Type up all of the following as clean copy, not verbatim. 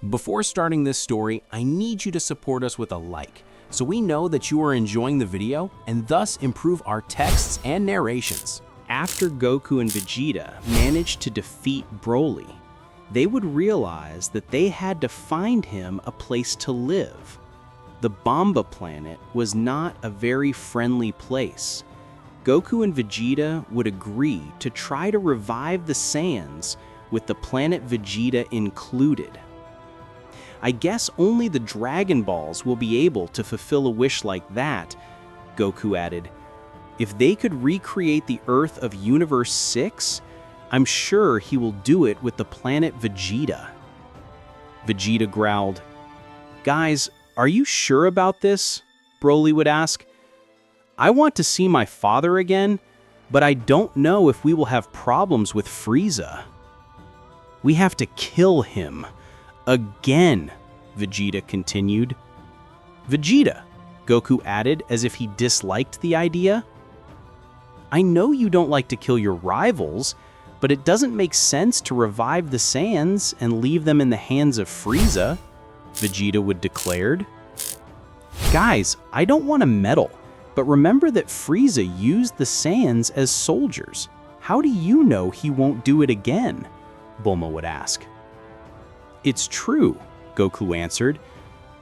Before starting this story, I need you to support us with a like, so we know that you are enjoying the video and thus improve our texts and narrations. After Goku and Vegeta managed to defeat Broly, they would realize that they had to find him a place to live. The Bomba planet was not a very friendly place. Goku and Vegeta would agree to try to revive the Saiyans, with the planet Vegeta included. I guess only the Dragon Balls will be able to fulfill a wish like that, Goku added. If they could recreate the Earth of Universe 6, I'm sure he will do it with the planet Vegeta. Vegeta growled. Guys, are you sure about this? Broly would ask. I want to see my father again, but I don't know if we will have problems with Frieza. We have to kill him. Again, Vegeta continued. Vegeta, Goku added as if he disliked the idea. I know you don't like to kill your rivals, but it doesn't make sense to revive the Saiyans and leave them in the hands of Frieza, Vegeta would declared. Guys, I don't want to meddle, but remember that Frieza used the Saiyans as soldiers. How do you know he won't do it again? Bulma would ask. It's true, Goku answered,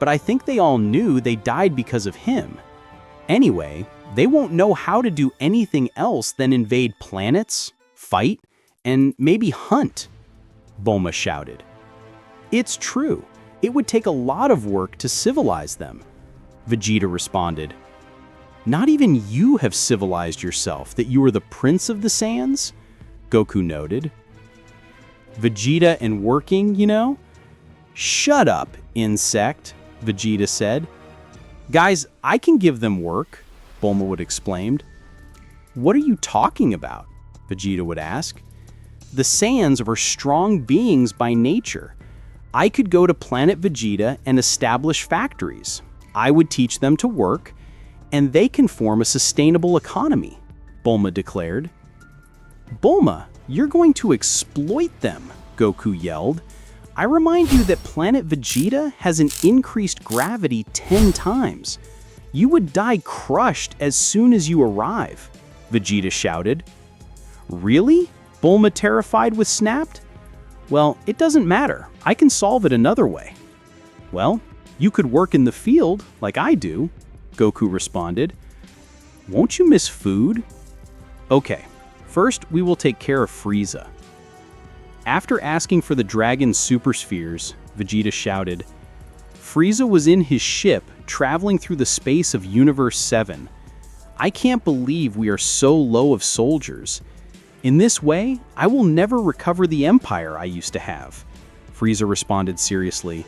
but I think they all knew they died because of him. Anyway, they won't know how to do anything else than invade planets, fight, and maybe hunt, Bulma shouted. It's true. It would take a lot of work to civilize them, Vegeta responded. Not even you have civilized yourself that you are the prince of the Saiyans, Goku noted. Vegeta and working, you know? Shut up, insect, Vegeta said. Guys, I can give them work, Bulma would exclaim. What are you talking about? Vegeta would ask. The Saiyans are strong beings by nature. I could go to planet Vegeta and establish factories. I would teach them to work, and they can form a sustainable economy, Bulma declared. Bulma, you're going to exploit them, Goku yelled. I remind you that planet Vegeta has an increased gravity 10 times. You would die crushed as soon as you arrive, Vegeta shouted. Really? Bulma terrified with snapped. Well, it doesn't matter. I can solve it another way. Well, you could work in the field like I do, Goku responded. Won't you miss food? Okay, first we will take care of Frieza. After asking for the Dragon's super spheres, Vegeta shouted, Frieza was in his ship traveling through the space of Universe 7. I can't believe we are so low of soldiers. In this way, I will never recover the empire I used to have, Frieza responded seriously.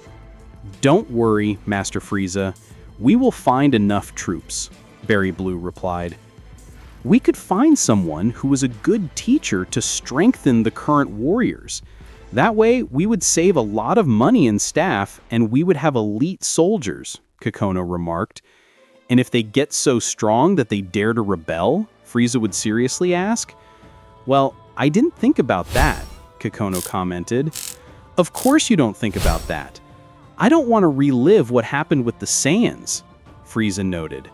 Don't worry, Master Frieza. We will find enough troops, Berry Blue replied. We could find someone who was a good teacher to strengthen the current warriors. That way, we would save a lot of money and staff, and we would have elite soldiers, Kakono remarked. And if they get so strong that they dare to rebel? Frieza would seriously ask. Well, I didn't think about that, Kakono commented. Of course you don't think about that. I don't want to relive what happened with the Saiyans, Frieza noted.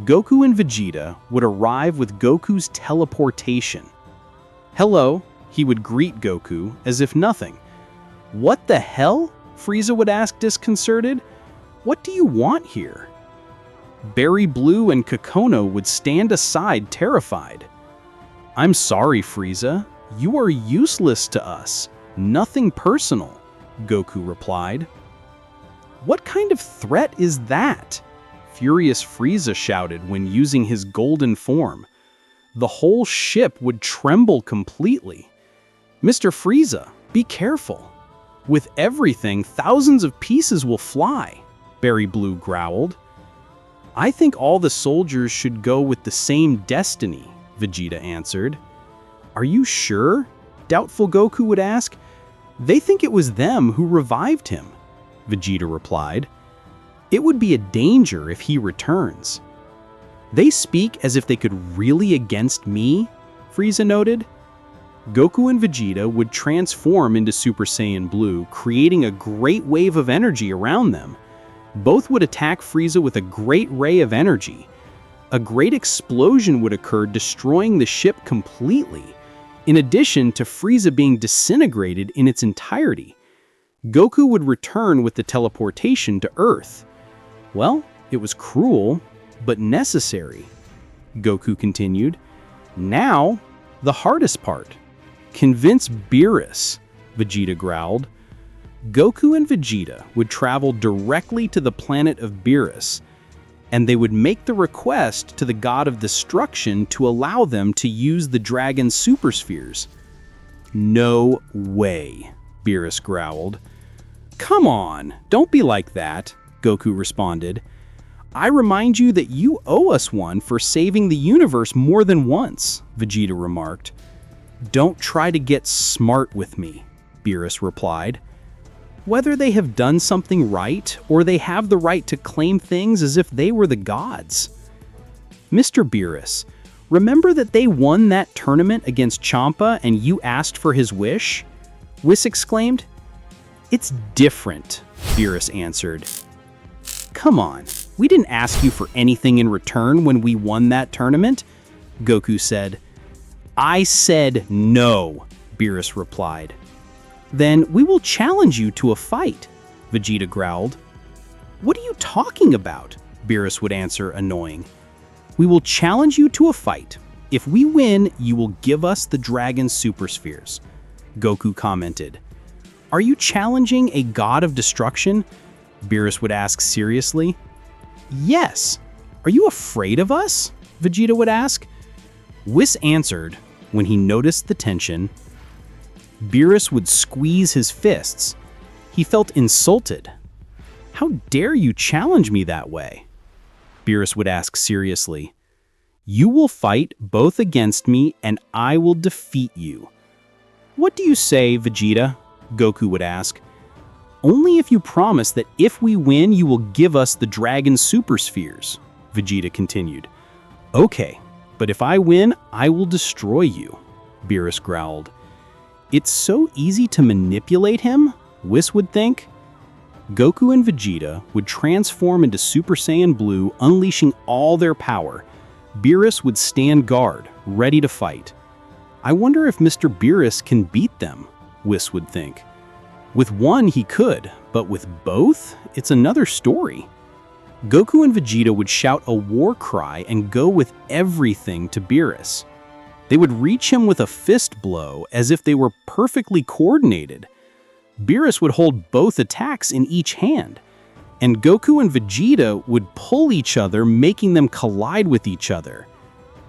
Goku and Vegeta would arrive with Goku's teleportation. Hello, he would greet Goku as if nothing. What the hell? Frieza would ask disconcerted. What do you want here? Berry Blue and Kakono would stand aside terrified. I'm sorry, Frieza. You are useless to us. Nothing personal, Goku replied. What kind of threat is that? Furious Frieza shouted when using his golden form. The whole ship would tremble completely. Mr. Frieza, be careful. With everything, thousands of pieces will fly, Berry Blue growled. I think all the soldiers should go with the same destiny, Vegeta answered. Are you sure? Doubtful Goku would ask. They think it was them who revived him, Vegeta replied. It would be a danger if he returns. They speak as if they could really against me, Frieza noted. Goku and Vegeta would transform into Super Saiyan Blue, creating a great wave of energy around them. Both would attack Frieza with a great ray of energy. A great explosion would occur, destroying the ship completely, in addition to Frieza being disintegrated in its entirety. Goku would return with the teleportation to Earth. Well, it was cruel, but necessary. Goku continued. Now, the hardest part. Convince Beerus, Vegeta growled. Goku and Vegeta would travel directly to the planet of Beerus, and they would make the request to the god of destruction to allow them to use the dragon's super spheres. No way, Beerus growled. Come on, don't be like that, Goku responded. I remind you that you owe us one for saving the universe more than once, Vegeta remarked. Don't try to get smart with me, Beerus replied. Whether they have done something right or they have the right to claim things as if they were the gods. Mr. Beerus, remember that they won that tournament against Champa and you asked for his wish? Whis exclaimed. It's different, Beerus answered. Come on, we didn't ask you for anything in return when we won that tournament, Goku said. I said no, Beerus replied. Then we will challenge you to a fight, Vegeta growled. What are you talking about? Beerus would answer, annoying. We will challenge you to a fight. If we win, you will give us the dragon's super spheres, Goku commented. Are you challenging a god of destruction? Beerus would ask seriously. Yes. Are you afraid of us? Vegeta would ask. Whis answered when he noticed the tension. Beerus would squeeze his fists. He felt insulted. How dare you challenge me that way? Beerus would ask seriously. You will fight both against me and I will defeat you. What do you say, Vegeta? Goku would ask. Only if you promise that if we win, you will give us the dragon super spheres, Vegeta continued. Okay, but if I win, I will destroy you, Beerus growled. It's so easy to manipulate him, Whis would think. Goku and Vegeta would transform into Super Saiyan Blue, unleashing all their power. Beerus would stand guard, ready to fight. I wonder if Mr. Beerus can beat them, Whis would think. With one he could, but with both, it's another story. Goku and Vegeta would shout a war cry and go with everything to Beerus. They would reach him with a fist blow as if they were perfectly coordinated. Beerus would hold both attacks in each hand, and Goku and Vegeta would pull each other, making them collide with each other.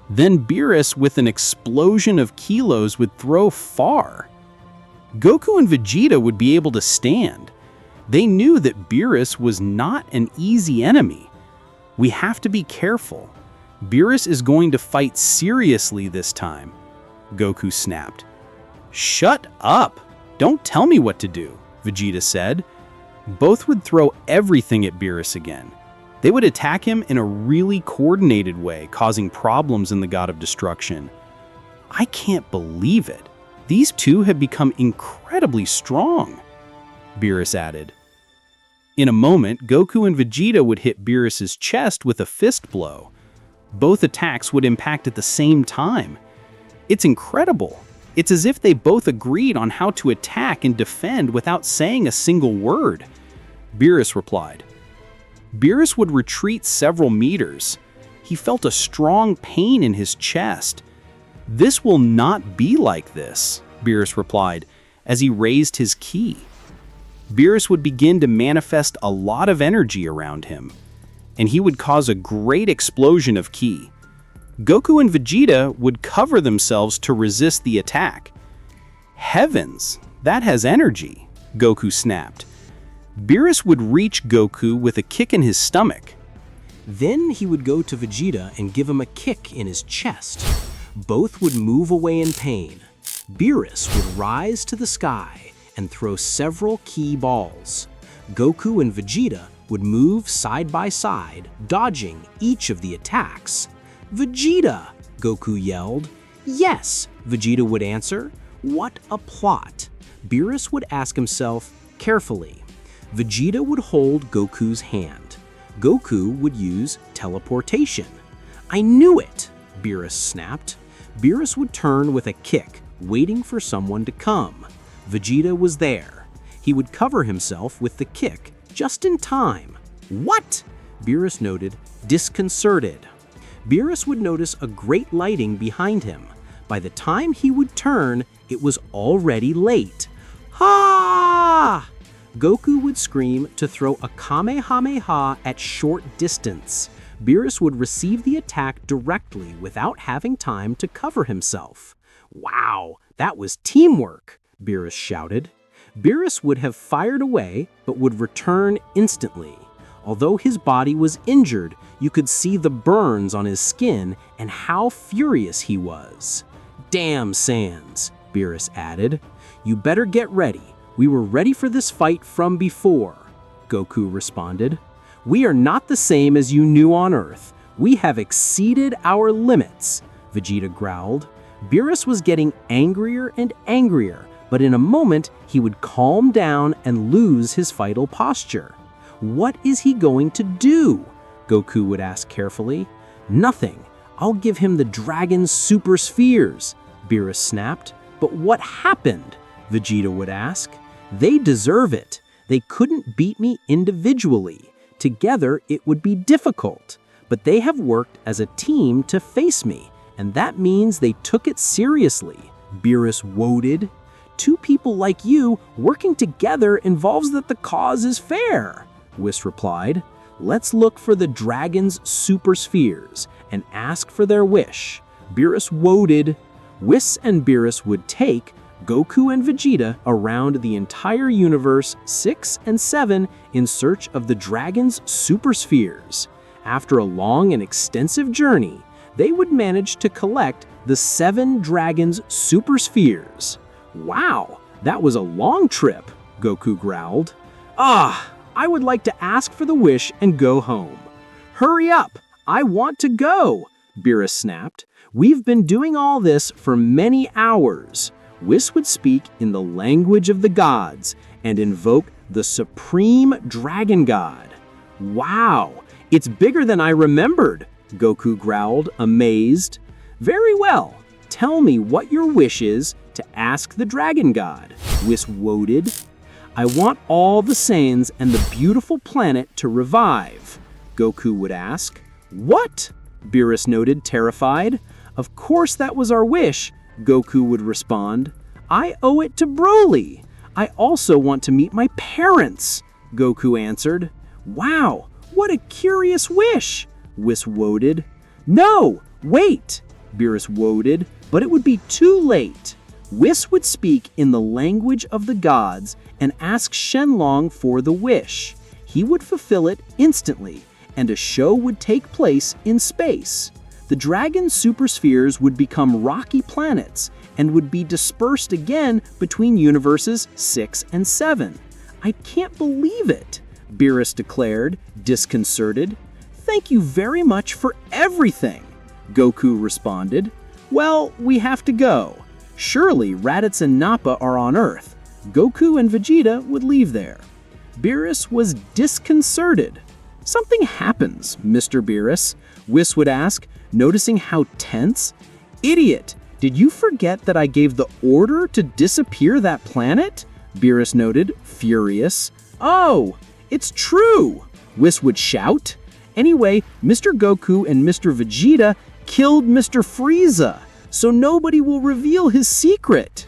Then Beerus, with an explosion of kilos, would throw far. Goku and Vegeta would be able to stand. They knew that Beerus was not an easy enemy. We have to be careful. Beerus is going to fight seriously this time, Goku snapped. Shut up! Don't tell me what to do, Vegeta said. Both would throw everything at Beerus again. They would attack him in a really coordinated way, causing problems in the God of Destruction. I can't believe it. These two have become incredibly strong, Beerus added. In a moment, Goku and Vegeta would hit Beerus's chest with a fist blow. Both attacks would impact at the same time. It's incredible. It's as if they both agreed on how to attack and defend without saying a single word, Beerus replied. Beerus would retreat several meters. He felt a strong pain in his chest. This will not be like this, Beerus replied as he raised his ki. Beerus would begin to manifest a lot of energy around him, and he would cause a great explosion of ki. Goku and Vegeta would cover themselves to resist the attack. Heavens, that has energy, Goku snapped. Beerus would reach Goku with a kick in his stomach. Then he would go to Vegeta and give him a kick in his chest. Both would move away in pain. Beerus would rise to the sky and throw several ki balls. Goku and Vegeta would move side by side, dodging each of the attacks. Vegeta, Goku yelled. Yes, Vegeta would answer. What a plot! Beerus would ask himself carefully. Vegeta would hold Goku's hand. Goku would use teleportation. I knew it! Beerus snapped. Beerus would turn with a kick, waiting for someone to come. Vegeta was there. He would cover himself with the kick just in time. What? Beerus noted, disconcerted. Beerus would notice a great lighting behind him. By the time he would turn, it was already late. Ha! Goku would scream to throw a Kamehameha at short distance. Beerus would receive the attack directly without having time to cover himself. Wow, that was teamwork, Beerus shouted. Beerus would have fired away, but would return instantly. Although his body was injured, you could see the burns on his skin and how furious he was. Damn Saiyans, Beerus added. You better get ready. We were ready for this fight from before, Goku responded. We are not the same as you knew on Earth. We have exceeded our limits, Vegeta growled. Beerus was getting angrier and angrier, but in a moment he would calm down and lose his vital posture. What is he going to do? Goku would ask carefully. Nothing. I'll give him the dragon's super spheres, Beerus snapped. But what happened? Vegeta would ask. They deserve it. They couldn't beat me individually. Together it would be difficult. But they have worked as a team to face me, and that means they took it seriously, Beerus woeded. Two people like you working together involves that the cause is fair, Whis replied. Let's look for the dragon's super spheres and ask for their wish. Beerus woeded. Whis and Beerus would take Goku and Vegeta around the entire universe 6 and 7 in search of the dragon's super spheres. After a long and extensive journey, they would manage to collect the 7 dragon's super spheres. Wow, that was a long trip, Goku growled. I would like to ask for the wish and go home. Hurry up, I want to go, Beerus snapped. We've been doing all this for many hours. Whis would speak in the language of the gods and invoke the supreme dragon god. Wow, it's bigger than I remembered, Goku growled, amazed. Very well, tell me what your wish is to ask the dragon god, Whis woeded. I want all the Saiyans and the beautiful planet to revive, Goku would ask. What? Beerus noted, terrified. Of course that was our wish, Goku would respond. I owe it to Broly. I also want to meet my parents, Goku answered. Wow, what a curious wish, Whis woeded. No, wait, Beerus woeded, but it would be too late. Whis would speak in the language of the gods and ask Shenlong for the wish. He would fulfill it instantly, and a show would take place in space. The dragon's super spheres would become rocky planets and would be dispersed again between universes 6 and 7. I can't believe it, Beerus declared, disconcerted. Thank you very much for everything, Goku responded. Well, we have to go. Surely Raditz and Nappa are on Earth. Goku and Vegeta would leave there. Beerus was disconcerted. Something happens, Mr. Beerus, Whis would ask, noticing how tense. Idiot, did you forget that I gave the order to disappear that planet? Beerus noted, furious. Oh, it's true, Whis would shout. Anyway, Mr. Goku and Mr. Vegeta killed Mr. Frieza, so nobody will reveal his secret.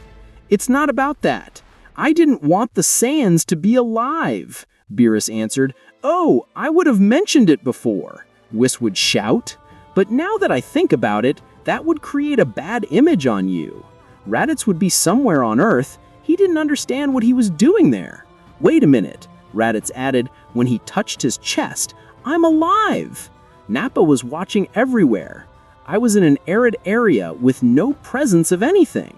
It's not about that. I didn't want the Saiyans to be alive, Beerus answered. Oh, I would have mentioned it before, Whis would shout. But now that I think about it, that would create a bad image on you. Raditz would be somewhere on Earth. He didn't understand what he was doing there. Wait a minute, Raditz added when he touched his chest. I'm alive. Nappa was watching everywhere. I was in an arid area with no presence of anything.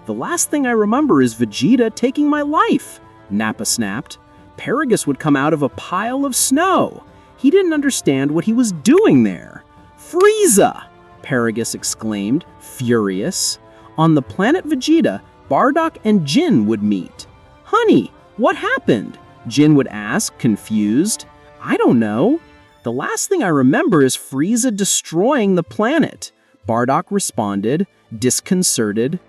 The last thing I remember is Vegeta taking my life, Nappa snapped. Paragus would come out of a pile of snow. He didn't understand what he was doing there. Frieza! Paragus exclaimed, furious. On the planet Vegeta, Bardock and Jin would meet. "Honey, what happened?" Jin would ask, confused. "I don't know. The last thing I remember is Frieza destroying the planet," Bardock responded, disconcerted.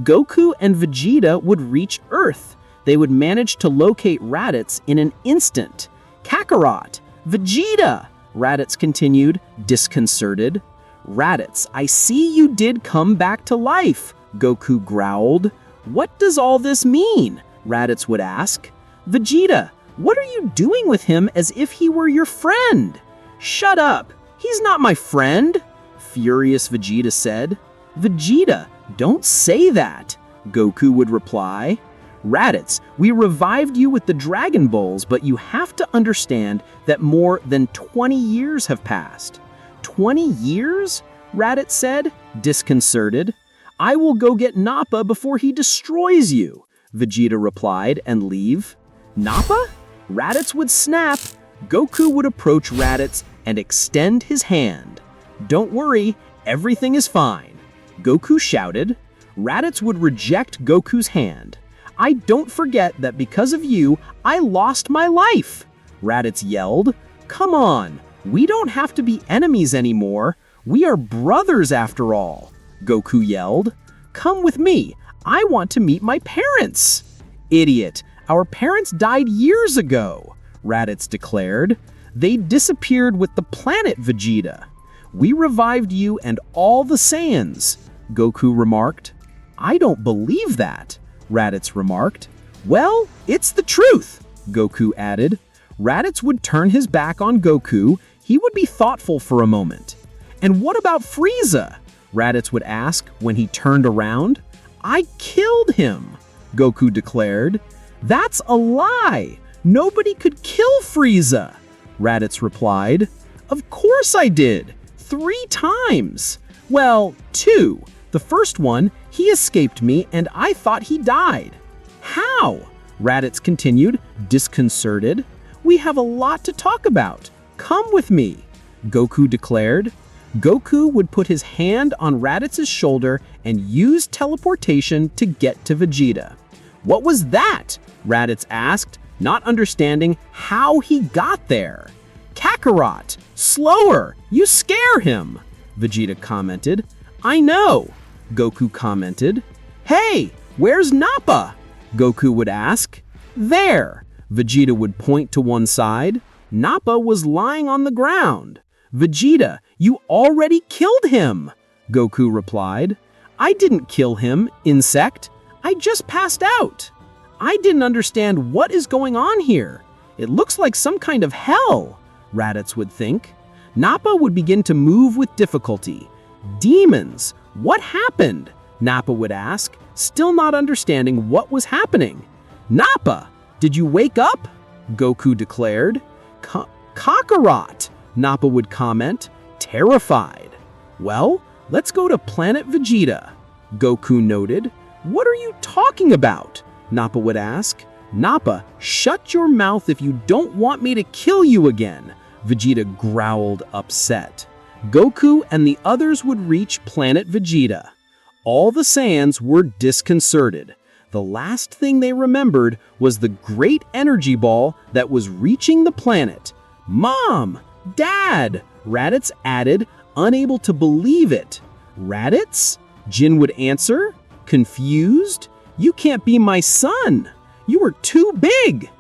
Goku and Vegeta would reach Earth. They would manage to locate Raditz in an instant. "Kakarot! Vegeta!" Raditz continued, disconcerted. "Raditz, I see you did come back to life," Goku growled. "What does all this mean?" Raditz would ask. "Vegeta, what are you doing with him as if he were your friend?" "Shut up! He's not my friend!" Furious Vegeta said. "Vegeta, don't say that," Goku would reply. "Raditz, we revived you with the Dragon Balls, but you have to understand that more than 20 years have passed." 20 years? Raditz said, disconcerted. "I will go get Nappa before he destroys you," Vegeta replied, and leave. "Nappa?" Raditz would snap. Goku would approach Raditz and extend his hand. "Don't worry, everything is fine," Goku shouted. Raditz would reject Goku's hand. "I don't forget that because of you, I lost my life," Raditz yelled. "Come on, we don't have to be enemies anymore. We are brothers after all," Goku yelled. "Come with me, I want to meet my parents." "Idiot, our parents died years ago," Raditz declared. "They disappeared with the planet, Vegeta." "We revived you and all the Saiyans," Goku remarked. "I don't believe that," Raditz remarked. "Well, it's the truth," Goku added. Raditz would turn his back on Goku. He would be thoughtful for a moment. "And what about Frieza?" Raditz would ask when he turned around. "I killed him," Goku declared. "That's a lie. Nobody could kill Frieza," Raditz replied. "Of course I did. 3 times. Well, 2. The first one, he escaped me and I thought he died." "How?" Raditz continued, disconcerted. "We have a lot to talk about. Come with me," Goku declared. Goku would put his hand on Raditz's shoulder and use teleportation to get to Vegeta. "What was that?" Raditz asked, not understanding how he got there. "Kakarot, slower, you scare him," Vegeta commented. "I know," Goku commented. "Hey, where's Nappa?" Goku would ask. "There," Vegeta would point to one side. Nappa was lying on the ground. "Vegeta, you already killed him," Goku replied. "I didn't kill him, insect. I just passed out." "I didn't understand what is going on here. It looks like some kind of hell," Raditz would think. Nappa would begin to move with difficulty. "Demons, what happened?" Nappa would ask, still not understanding what was happening. "Nappa, did you wake up?" Goku declared. "Kakarot," Nappa would comment, terrified. "Well, let's go to Planet Vegeta," Goku noted. "What are you talking about?" Nappa would ask. "Nappa, shut your mouth if you don't want me to kill you again," Vegeta growled, upset. Goku and the others would reach Planet Vegeta. All the Saiyans were disconcerted. The last thing they remembered was the great energy ball that was reaching the planet. "Mom! Dad!" Raditz added, unable to believe it. "Raditz?" Jin would answer, confused. "You can't be my son. You are too big."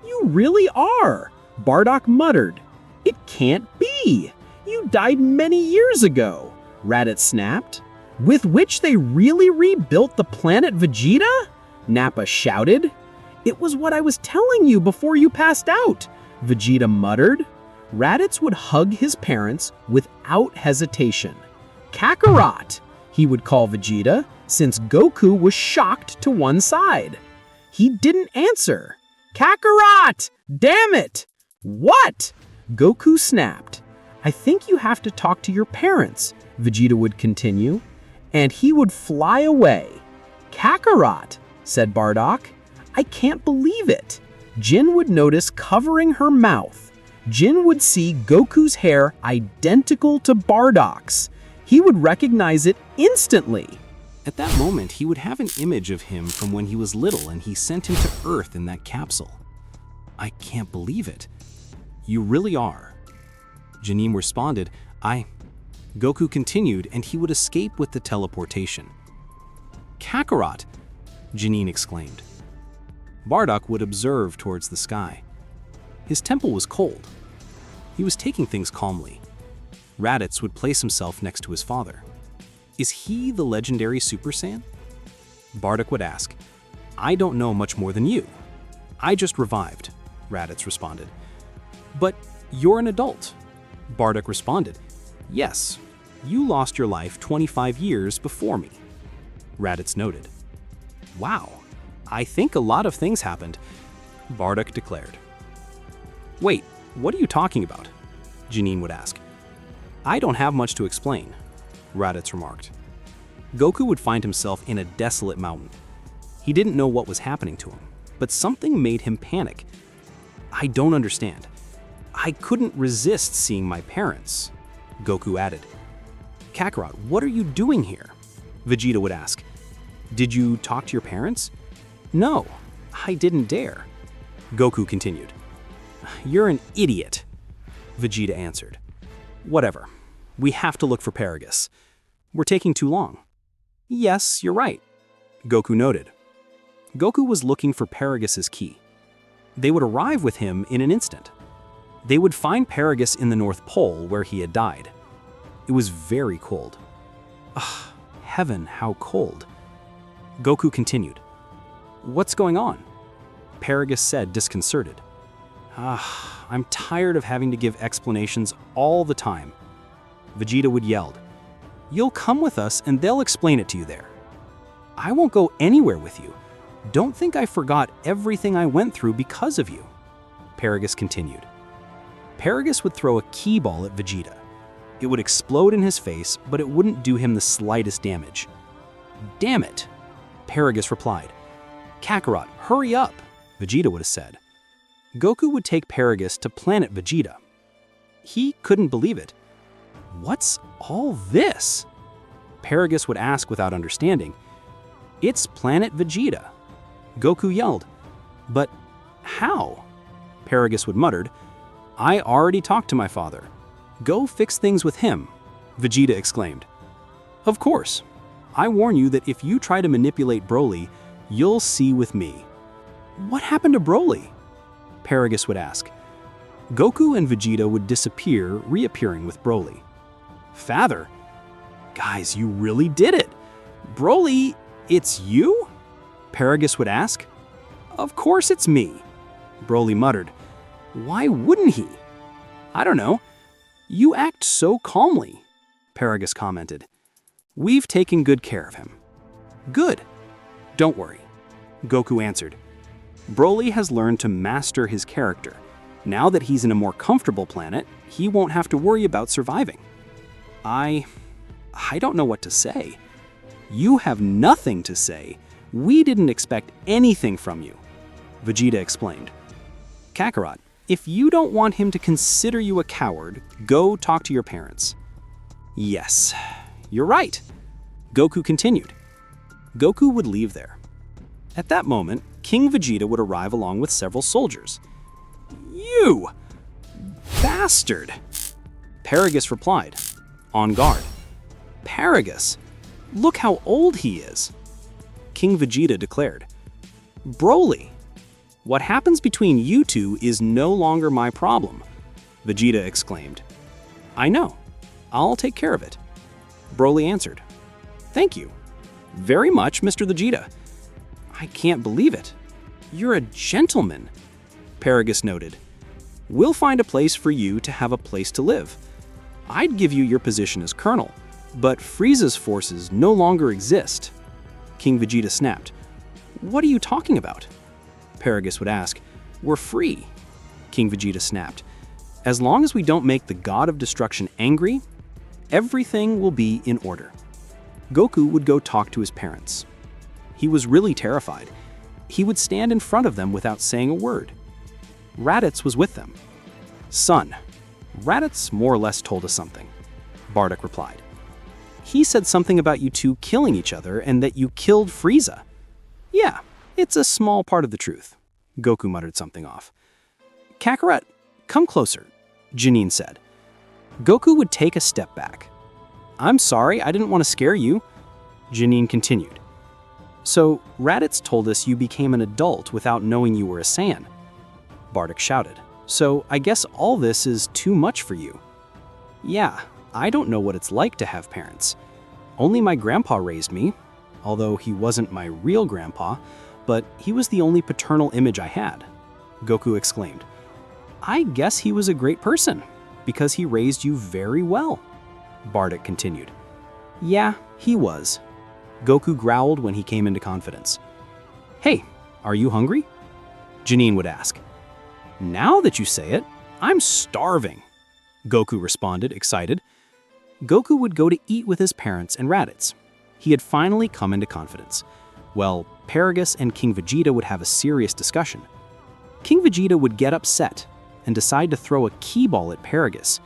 "You really are," Bardock muttered. "It can't be. You died many years ago," Raditz snapped. "With which they really rebuilt the planet Vegeta?" Nappa shouted. "It was what I was telling you before you passed out," Vegeta muttered. Raditz would hug his parents without hesitation. "Kakarot," he would call Vegeta, since Goku was shocked to one side. He didn't answer. "Kakarot! Damn it!" "What?" Goku snapped. "I think you have to talk to your parents," Vegeta would continue, and he would fly away. "Kakarot," said Bardock. "I can't believe it." Jin would notice covering her mouth. Jin would see Goku's hair identical to Bardock's. He would recognize it instantly. At that moment, he would have an image of him from when he was little and he sent him to Earth in that capsule. I can't believe it. You really are. Janine responded, Goku continued and he would escape with the teleportation. Kakarot! Janine exclaimed. Bardock would observe towards the sky. His temple was cold. He was taking things calmly. Raditz would place himself next to his father. Is he the legendary Super Saiyan? Bardock would ask. I don't know much more than you. I just revived, Raditz responded. But you're an adult, Bardock responded. Yes, you lost your life 25 years before me, Raditz noted. Wow, I think a lot of things happened, Bardock declared. Wait, what are you talking about? Janine would ask. I don't have much to explain, Raditz remarked. Goku would find himself in a desolate mountain. He didn't know what was happening to him, but something made him panic. I don't understand. I couldn't resist seeing my parents, Goku added. Kakarot, what are you doing here? Vegeta would ask. Did you talk to your parents? No, I didn't dare. Goku continued. You're an idiot, Vegeta answered. Whatever. We have to look for Paragus. We're taking too long. Yes, you're right, Goku noted. Goku was looking for Paragus's key. They would arrive with him in an instant. They would find Paragus in the North Pole where he had died. It was very cold. Ugh, heaven, how cold. Goku continued. What's going on? Paragus said, disconcerted. I'm tired of having to give explanations all the time. Vegeta would yell. You'll come with us and they'll explain it to you there. I won't go anywhere with you. Don't think I forgot everything I went through because of you. Paragus continued. Paragus would throw a key ball at Vegeta. It would explode in his face, but it wouldn't do him the slightest damage. Damn it, Paragus replied. Kakarot, hurry up, Vegeta would have said. Goku would take Paragus to planet Vegeta. He couldn't believe it. What's all this? Paragus would ask without understanding. It's planet Vegeta. Goku yelled. But how? Paragus would muttered. I already talked to my father. Go fix things with him, Vegeta exclaimed. Of course. I warn you that if you try to manipulate Broly, you'll see with me. What happened to Broly? Paragus would ask. Goku and Vegeta would disappear, reappearing with Broly. Father? Guys, you really did it! Broly, it's you? Paragus would ask. Of course it's me, Broly muttered. Why wouldn't he? I don't know. You act so calmly, Paragus commented. We've taken good care of him. Good. Don't worry, Goku answered. Broly has learned to master his character. Now that he's in a more comfortable planet, he won't have to worry about surviving. I don't know what to say. You have nothing to say. We didn't expect anything from you, Vegeta explained. Kakarot, if you don't want him to consider you a coward, go talk to your parents. Yes, you're right, Goku continued. Goku would leave there. At that moment, King Vegeta would arrive along with several soldiers. You bastard! Paragus replied, on guard. Paragus, look how old he is. King Vegeta declared. Broly, what happens between you two is no longer my problem, Vegeta exclaimed. I know. I'll take care of it, Broly answered. Thank you very much, Mr. Vegeta. I can't believe it. You're a gentleman, Paragus noted. We'll find a place for you to have a place to live. I'd give you your position as colonel, but Frieza's forces no longer exist. King Vegeta snapped. What are you talking about? Paragus would ask. We're free, King Vegeta snapped. As long as we don't make the god of destruction angry, everything will be in order. Goku would go talk to his parents. He was really terrified. He would stand in front of them without saying a word. Raditz was with them. Son, Raditz more or less told us something, Bardock replied. He said something about you two killing each other and that you killed Frieza. Yeah, it's a small part of the truth. Goku muttered something off. Kakarot, come closer, Janine said. Goku would take a step back. I'm sorry, I didn't want to scare you. Janine continued. So, Raditz told us you became an adult without knowing you were a Saiyan. Bardock shouted. So, I guess all this is too much for you. Yeah, I don't know what it's like to have parents. Only my grandpa raised me, although he wasn't my real grandpa, but he was the only paternal image I had. Goku exclaimed. I guess he was a great person, because he raised you very well. Bardock continued. Yeah, he was. Goku growled when he came into confidence. Hey, are you hungry? Janine would ask. Now that you say it, I'm starving, Goku responded, excited. Goku would go to eat with his parents and Raditz. He had finally come into confidence. Well, Paragus and King Vegeta would have a serious discussion. King Vegeta would get upset and decide to throw a key ball at Paragus.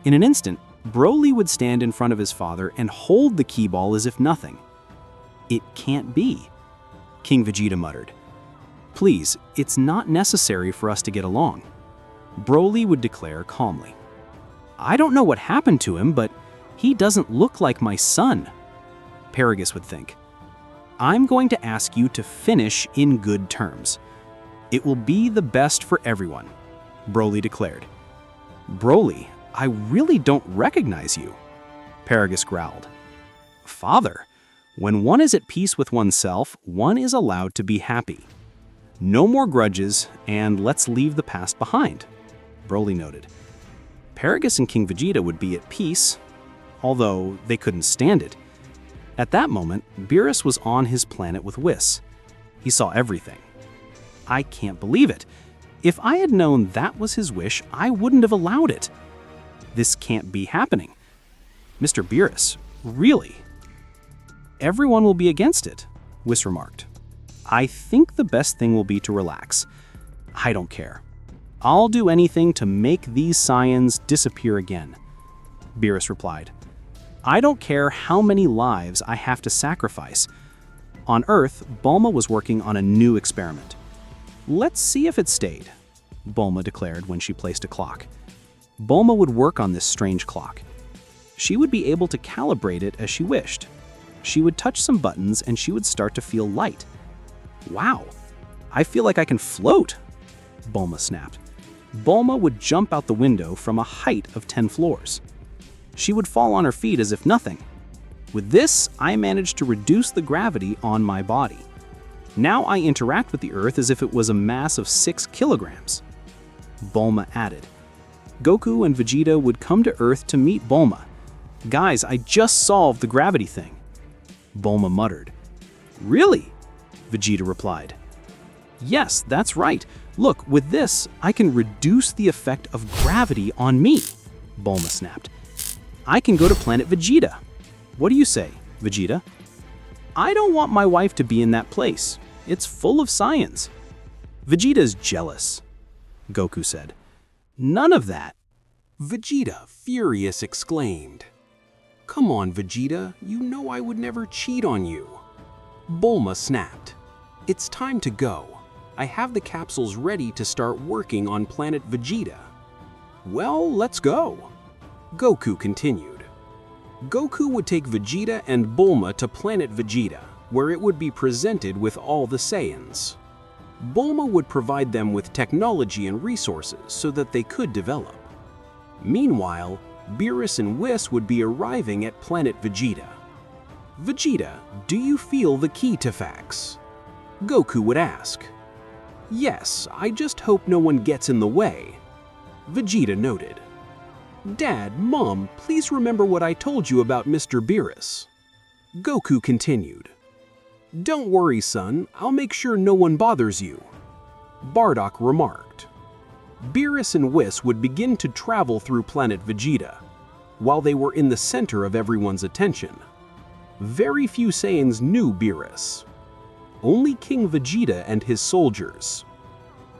In an instant, Broly would stand in front of his father and hold the key ball as if nothing. It can't be, King Vegeta muttered. Please, it's not necessary for us to get along. Broly would declare calmly. I don't know what happened to him, but he doesn't look like my son. Paragus would think. I'm going to ask you to finish in good terms. It will be the best for everyone, Broly declared. Broly, I really don't recognize you, Paragus growled. Father, when one is at peace with oneself, one is allowed to be happy. No more grudges, and let's leave the past behind, Broly noted. Paragus and King Vegeta would be at peace, although they couldn't stand it. At that moment, Beerus was on his planet with Whis. He saw everything. I can't believe it. If I had known that was his wish, I wouldn't have allowed it. This can't be happening. Mr. Beerus, really? Everyone will be against it, Whis remarked. I think the best thing will be to relax. I don't care. I'll do anything to make these Saiyans disappear again, Beerus replied. I don't care how many lives I have to sacrifice. On Earth, Bulma was working on a new experiment. Let's see if it stayed, Bulma declared when she placed a clock. Bulma would work on this strange clock. She would be able to calibrate it as she wished. She would touch some buttons and she would start to feel light. Wow, I feel like I can float, Bulma snapped. Bulma would jump out the window from a height of 10 floors. She would fall on her feet as if nothing. With this, I managed to reduce the gravity on my body. Now I interact with the Earth as if it was a mass of 6 kilograms. Bulma added. Goku and Vegeta would come to Earth to meet Bulma. Guys, I just solved the gravity thing. Bulma muttered. Really? Vegeta replied. Yes, that's right. Look, with this, I can reduce the effect of gravity on me, Bulma snapped. I can go to planet Vegeta. What do you say, Vegeta? I don't want my wife to be in that place. It's full of Saiyans. Vegeta's jealous, Goku said. None of that. Vegeta, furious, exclaimed. Come on, Vegeta, you know I would never cheat on you. Bulma snapped. It's time to go. I have the capsules ready to start working on planet Vegeta. Well, let's go. Goku continued. Goku would take Vegeta and Bulma to planet Vegeta, where it would be presented with all the Saiyans. Bulma would provide them with technology and resources so that they could develop. Meanwhile, Beerus and Whis would be arriving at planet Vegeta. Vegeta, do you feel the key to facts? Goku would ask. Yes, I just hope no one gets in the way. Vegeta noted. Dad, Mom, please remember what I told you about Mr. Beerus. Goku continued. Don't worry, son, I'll make sure no one bothers you. Bardock remarked. Beerus and Whis would begin to travel through planet Vegeta, while they were in the center of everyone's attention. Very few Saiyans knew Beerus. Only King Vegeta and his soldiers.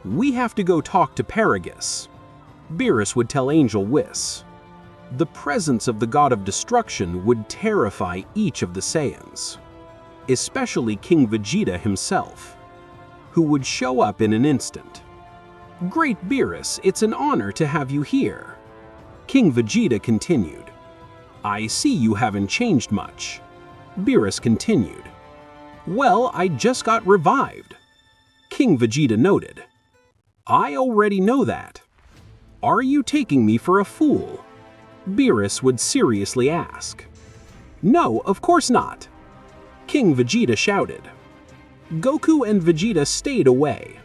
We have to go talk to Paragus. Beerus would tell Angel Whis. The presence of the god of destruction would terrify each of the Saiyans, especially King Vegeta himself, who would show up in an instant. "Great Beerus, it's an honor to have you here," King Vegeta continued. "I see you haven't changed much." Beerus continued. "Well, I just got revived," King Vegeta noted. "I already know that. Are you taking me for a fool?" Beerus would seriously ask. "No, of course not," King Vegeta shouted. Goku and Vegeta stayed away.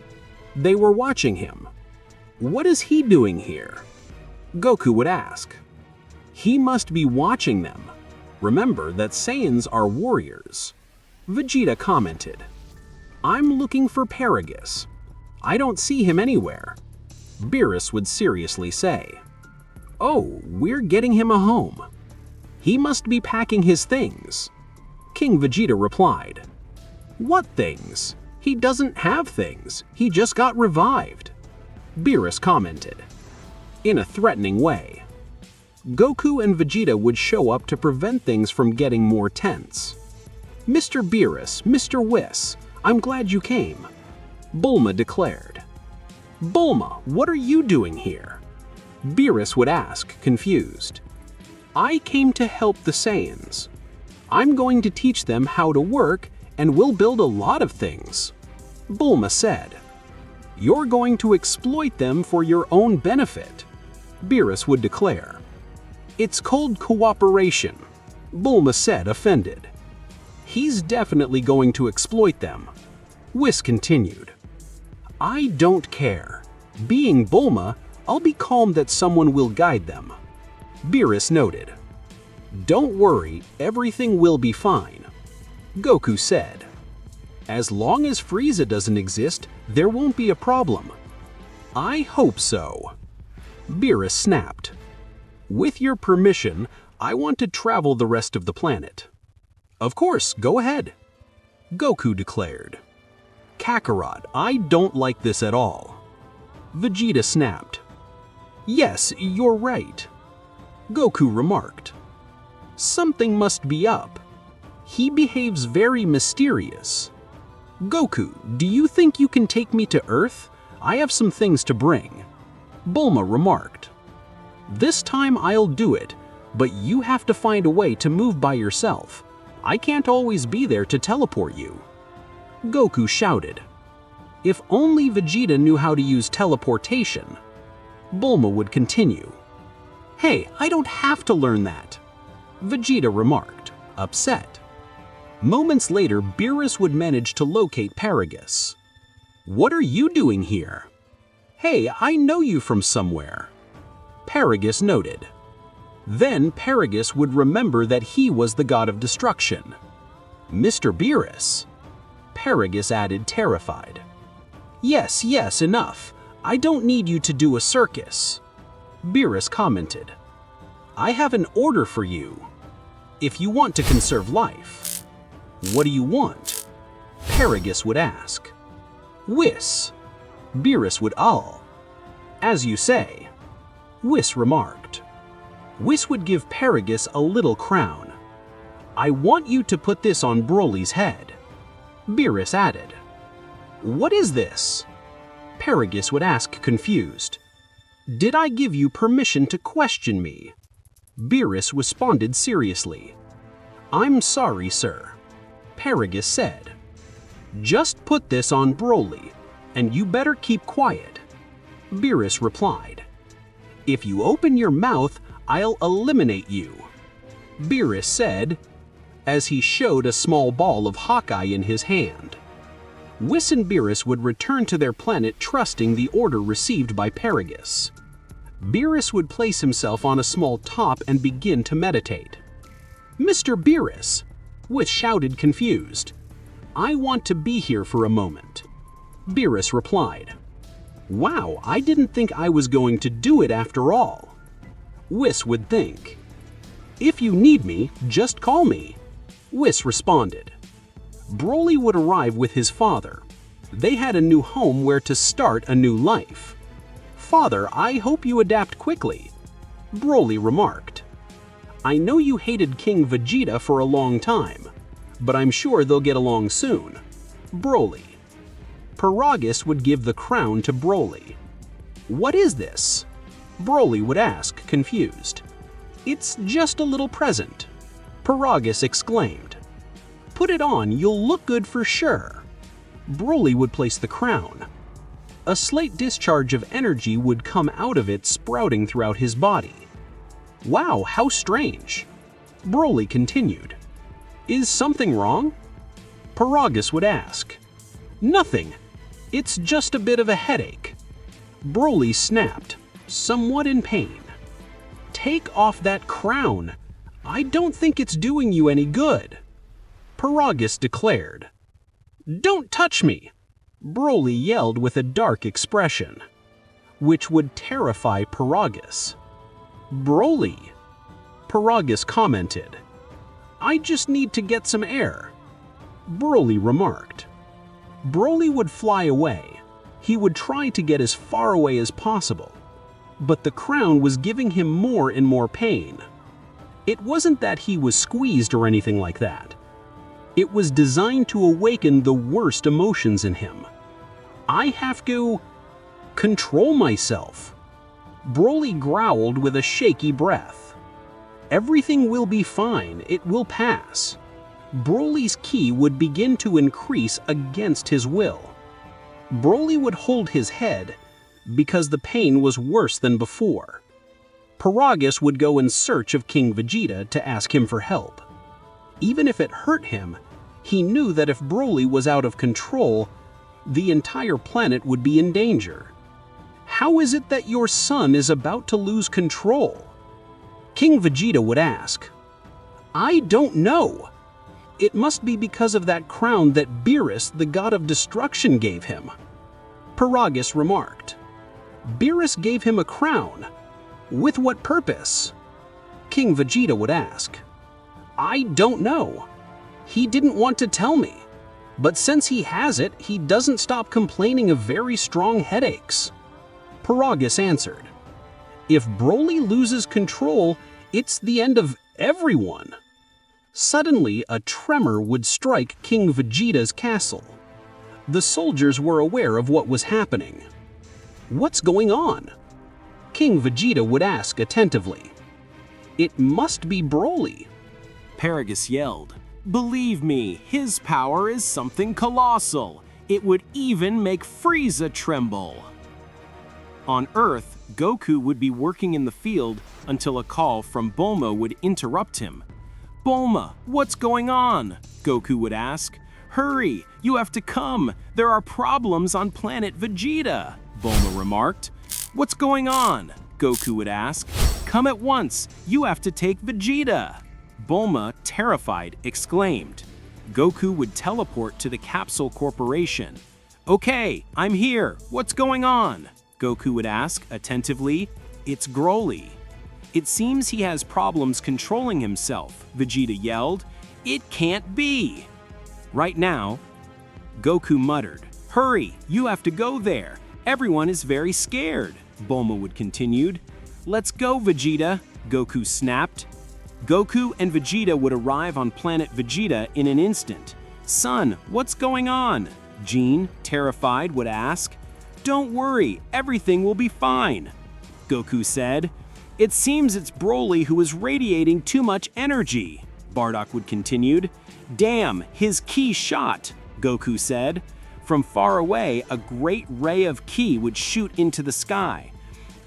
They were watching him. "What is he doing here?" Goku would ask. "He must be watching them. Remember that Saiyans are warriors," Vegeta commented. "I'm looking for Paragus. I don't see him anywhere," Beerus would seriously say. "Oh, we're getting him a home. He must be packing his things," King Vegeta replied. "What things? He doesn't have things. He just got revived," Beerus commented, in a threatening way. Goku and Vegeta would show up to prevent things from getting more tense. "Mr. Beerus, Mr. Whis, I'm glad you came," Bulma declared. "Bulma, what are you doing here?" Beerus would ask, confused. "I came to help the Saiyans. I'm going to teach them how to work, and we'll build a lot of things," Bulma said. "You're going to exploit them for your own benefit," Beerus would declare. "It's called cooperation," Bulma said, offended. "He's definitely going to exploit them," Whis continued. "I don't care. Being Bulma, I'll be calm that someone will guide them," Beerus noted. "Don't worry, everything will be fine," Goku said. "As long as Frieza doesn't exist, there won't be a problem." "I hope so," Beerus snapped. "With your permission, I want to travel the rest of the planet." "Of course, go ahead," Goku declared. "Kakarot, I don't like this at all," Vegeta snapped. "Yes, you're right," Goku remarked. "Something must be up. He behaves very mysterious." "Goku, do you think you can take me to Earth? I have some things to bring," Bulma remarked. "This time I'll do it, but you have to find a way to move by yourself. I can't always be there to teleport you," Goku shouted. "If only Vegeta knew how to use teleportation," Bulma would continue. "Hey, I don't have to learn that," Vegeta remarked, upset. Moments later, Beerus would manage to locate Paragus. "What are you doing here?" "Hey, I know you from somewhere," Paragus noted. Then Paragus would remember that he was the god of destruction. "Mr. Beerus," Paragus added, terrified. Yes, enough. I don't need you to do a circus," Beerus commented. "I have an order for you. If you want to conserve life." "What do you want?" Paragus would ask. "Whis," Beerus would all. "As you say," Whis remarked. Whis would give Paragus a little crown. "I want you to put this on Broly's head," Beerus added. "What is this?" Paragus would ask, confused. "Did I give you permission to question me?" Beerus responded seriously. "I'm sorry, sir," Paragus said. "Just put this on Broly, and you better keep quiet," Beerus replied. "If you open your mouth, I'll eliminate you," Beerus said, as he showed a small ball of Hawkeye in his hand. Whis and Beerus would return to their planet trusting the order received by Paragus. Beerus would place himself on a small top and begin to meditate. "Mr. Beerus," Whis shouted, confused. "I want to be here for a moment," Beerus replied. "Wow, I didn't think I was going to do it after all," Whis would think. "If you need me, just call me," Whis responded. Broly would arrive with his father. They had a new home where to start a new life. "Father, I hope you adapt quickly," Broly remarked. I know you hated King Vegeta for a long time, but I'm sure they'll get along soon. Broly. Paragus would give the crown to Broly. What is this? Broly would ask, confused. It's just a little present. Paragus exclaimed. Put it on, you'll look good for sure. Broly would place the crown. A slight discharge of energy would come out of it, sprouting throughout his body. Wow, how strange. Broly continued. Is something wrong? Paragus would ask. Nothing. It's just a bit of a headache. Broly snapped, somewhat in pain. Take off that crown. I don't think it's doing you any good. Paragus declared. Don't touch me! Broly yelled with a dark expression, which would terrify Paragus. Broly, Paragus commented. I just need to get some air, Broly remarked. Broly would fly away. He would try to get as far away as possible, but the crown was giving him more and more pain. It wasn't that he was squeezed or anything like that. It was designed to awaken the worst emotions in him. I have to control myself. Broly growled with a shaky breath. Everything will be fine, it will pass. Broly's ki would begin to increase against his will. Broly would hold his head because the pain was worse than before. Paragus would go in search of King Vegeta to ask him for help. Even if it hurt him, he knew that if Broly was out of control, the entire planet would be in danger. How is it that your son is about to lose control? King Vegeta would ask. I don't know. It must be because of that crown that Beerus, the god of destruction, gave him. Paragus remarked. Beerus gave him a crown. With what purpose? King Vegeta would ask. I don't know. He didn't want to tell me. But since he has it, he doesn't stop complaining of very strong headaches. Paragus answered. If Broly loses control, it's the end of everyone. Suddenly, a tremor would strike King Vegeta's castle. The soldiers were aware of what was happening. What's going on? King Vegeta would ask attentively. It must be Broly. Paragus yelled. Believe me, his power is something colossal. It would even make Frieza tremble. On Earth, Goku would be working in the field until a call from Bulma would interrupt him. Bulma, what's going on? Goku would ask. Hurry, you have to come. There are problems on planet Vegeta, Bulma remarked. What's going on? Goku would ask. Come at once, you have to take Vegeta. Bulma, terrified, exclaimed. Goku would teleport to the Capsule Corporation. Okay, I'm here. What's going on? Goku would ask attentively. It's Broly. It seems he has problems controlling himself, Vegeta yelled. It can't be. Right now, Goku muttered. Hurry, you have to go there. Everyone is very scared, Bulma would continue. Let's go, Vegeta, Goku snapped. Goku and Vegeta would arrive on planet Vegeta in an instant. Son, what's going on? Jean, terrified, would ask. Don't worry, everything will be fine, Goku said. It seems it's Broly who is radiating too much energy, Bardock would continue. Damn, his ki shot, Goku said. From far away, a great ray of ki would shoot into the sky.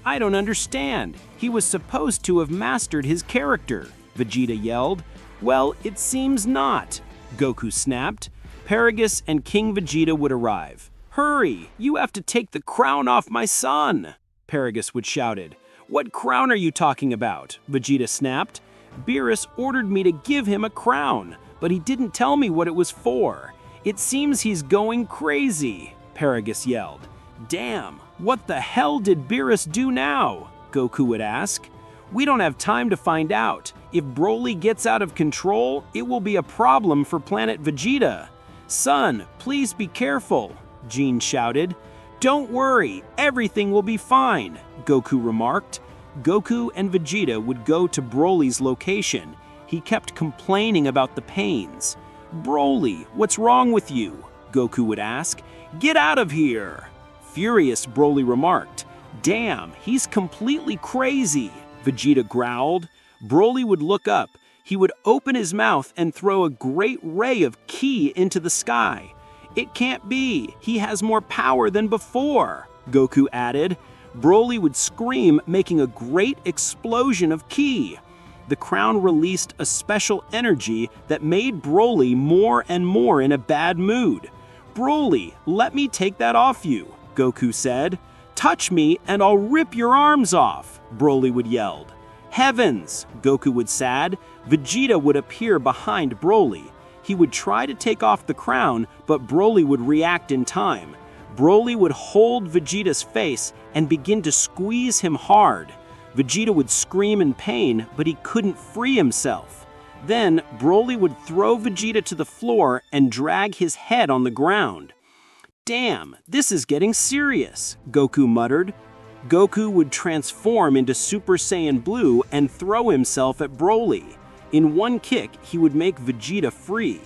I don't understand. He was supposed to have mastered his character, Vegeta yelled. Well, it seems not, Goku snapped. Paragus and King Vegeta would arrive. Hurry, you have to take the crown off my son, Paragus would shouted. What crown are you talking about? Vegeta snapped. Beerus ordered me to give him a crown, but he didn't tell me what it was for. It seems he's going crazy, Paragus yelled. Damn, what the hell did Beerus do now? Goku would ask. We don't have time to find out. If Broly gets out of control, it will be a problem for planet Vegeta. Son, please be careful, Jean shouted. Don't worry, everything will be fine, Goku remarked. Goku and Vegeta would go to Broly's location. He kept complaining about the pains. "Broly, what's wrong with you?" Goku would ask. "Get out of here!" Furious, Broly remarked. "Damn, he's completely crazy," Vegeta growled. Broly would look up. He would open his mouth and throw a great ray of ki into the sky. "It can't be, he has more power than before," Goku added. Broly would scream, making a great explosion of ki. The crown released a special energy that made Broly more and more in a bad mood. "Broly, let me take that off you," Goku said. "Touch me and I'll rip your arms off," Broly would yell. "Heavens," Goku would sad. Vegeta would appear behind Broly. He would try to take off the crown, but Broly would react in time. Broly would hold Vegeta's face and begin to squeeze him hard. Vegeta would scream in pain, but he couldn't free himself. Then Broly would throw Vegeta to the floor and drag his head on the ground. "Damn, this is getting serious," Goku muttered. Goku would transform into Super Saiyan Blue and throw himself at Broly. In one kick, he would make Vegeta free.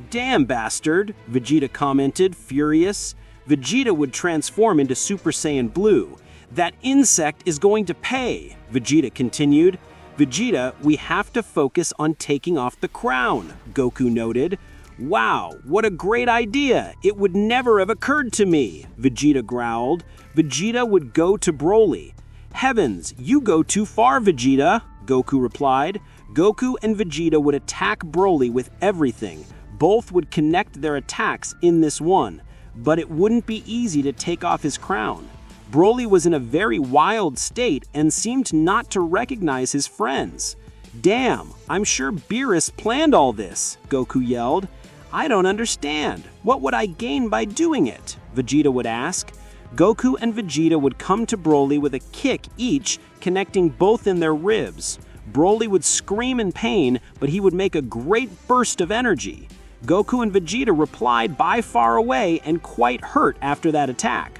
"Damn bastard," Vegeta commented, furious. Vegeta would transform into Super Saiyan Blue. "That insect is going to pay," Vegeta continued. "Vegeta, we have to focus on taking off the crown," Goku noted. "Wow, what a great idea! It would never have occurred to me," Vegeta growled. Vegeta would go to Broly. "Heavens, you go too far, Vegeta," Goku replied. Goku and Vegeta would attack Broly with everything. Both would connect their attacks in this one, but it wouldn't be easy to take off his crown. Broly was in a very wild state and seemed not to recognize his friends. "Damn, I'm sure Beerus planned all this," Goku yelled. "I don't understand. What would I gain by doing it?" Vegeta would ask. Goku and Vegeta would come to Broly with a kick each, connecting both in their ribs. Broly would scream in pain, but he would make a great burst of energy. Goku and Vegeta replied by far away and quite hurt after that attack.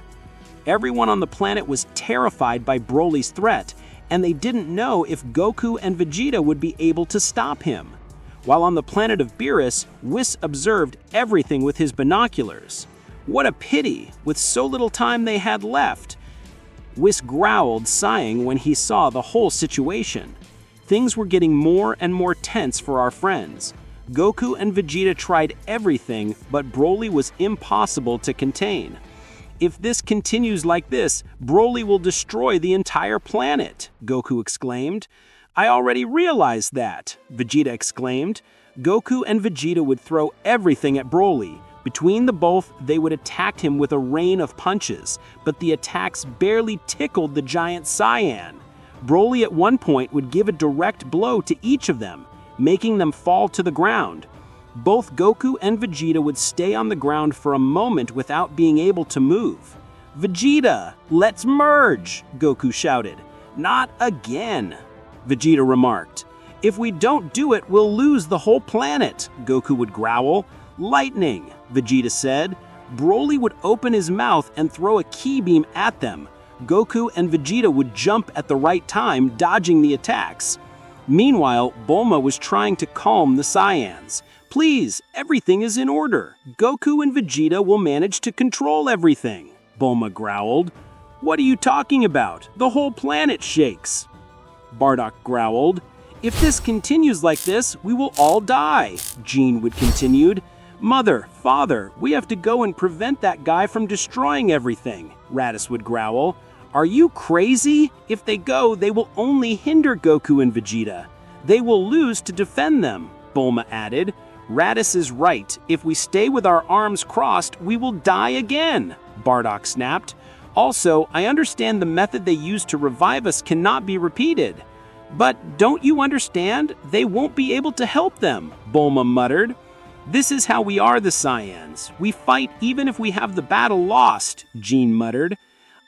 Everyone on the planet was terrified by Broly's threat, and they didn't know if Goku and Vegeta would be able to stop him. While on the planet of Beerus, Whis observed everything with his binoculars. What a pity, with so little time they had left. Whis growled, sighing when he saw the whole situation. Things were getting more and more tense for our friends. Goku and Vegeta tried everything, but Broly was impossible to contain. "If this continues like this, Broly will destroy the entire planet," Goku exclaimed. "I already realized that," Vegeta exclaimed. Goku and Vegeta would throw everything at Broly. Between the both, they would attack him with a rain of punches, but the attacks barely tickled the giant Saiyan. Broly at one point would give a direct blow to each of them, making them fall to the ground. Both Goku and Vegeta would stay on the ground for a moment without being able to move. "Vegeta, let's merge!" Goku shouted. "Not again," Vegeta remarked. "If we don't do it, we'll lose the whole planet," Goku would growl. "Lightning," Vegeta said. Broly would open his mouth and throw a ki beam at them. Goku and Vegeta would jump at the right time, dodging the attacks. Meanwhile, Bulma was trying to calm the Saiyans. "Please, everything is in order. Goku and Vegeta will manage to control everything," Bulma growled. "What are you talking about? The whole planet shakes," Bardock growled. "If this continues like this, we will all die," Jean would continue. "Mother, father, we have to go and prevent that guy from destroying everything," Raditz would growl. "Are you crazy? If they go, they will only hinder Goku and Vegeta. They will lose to defend them," Bulma added. "Raditz is right. If we stay with our arms crossed, we will die again," Bardock snapped. "Also, I understand the method they used to revive us cannot be repeated." "But don't you understand? They won't be able to help them," Bulma muttered. "This is how we are, the Saiyans. We fight even if we have the battle lost," Jean muttered.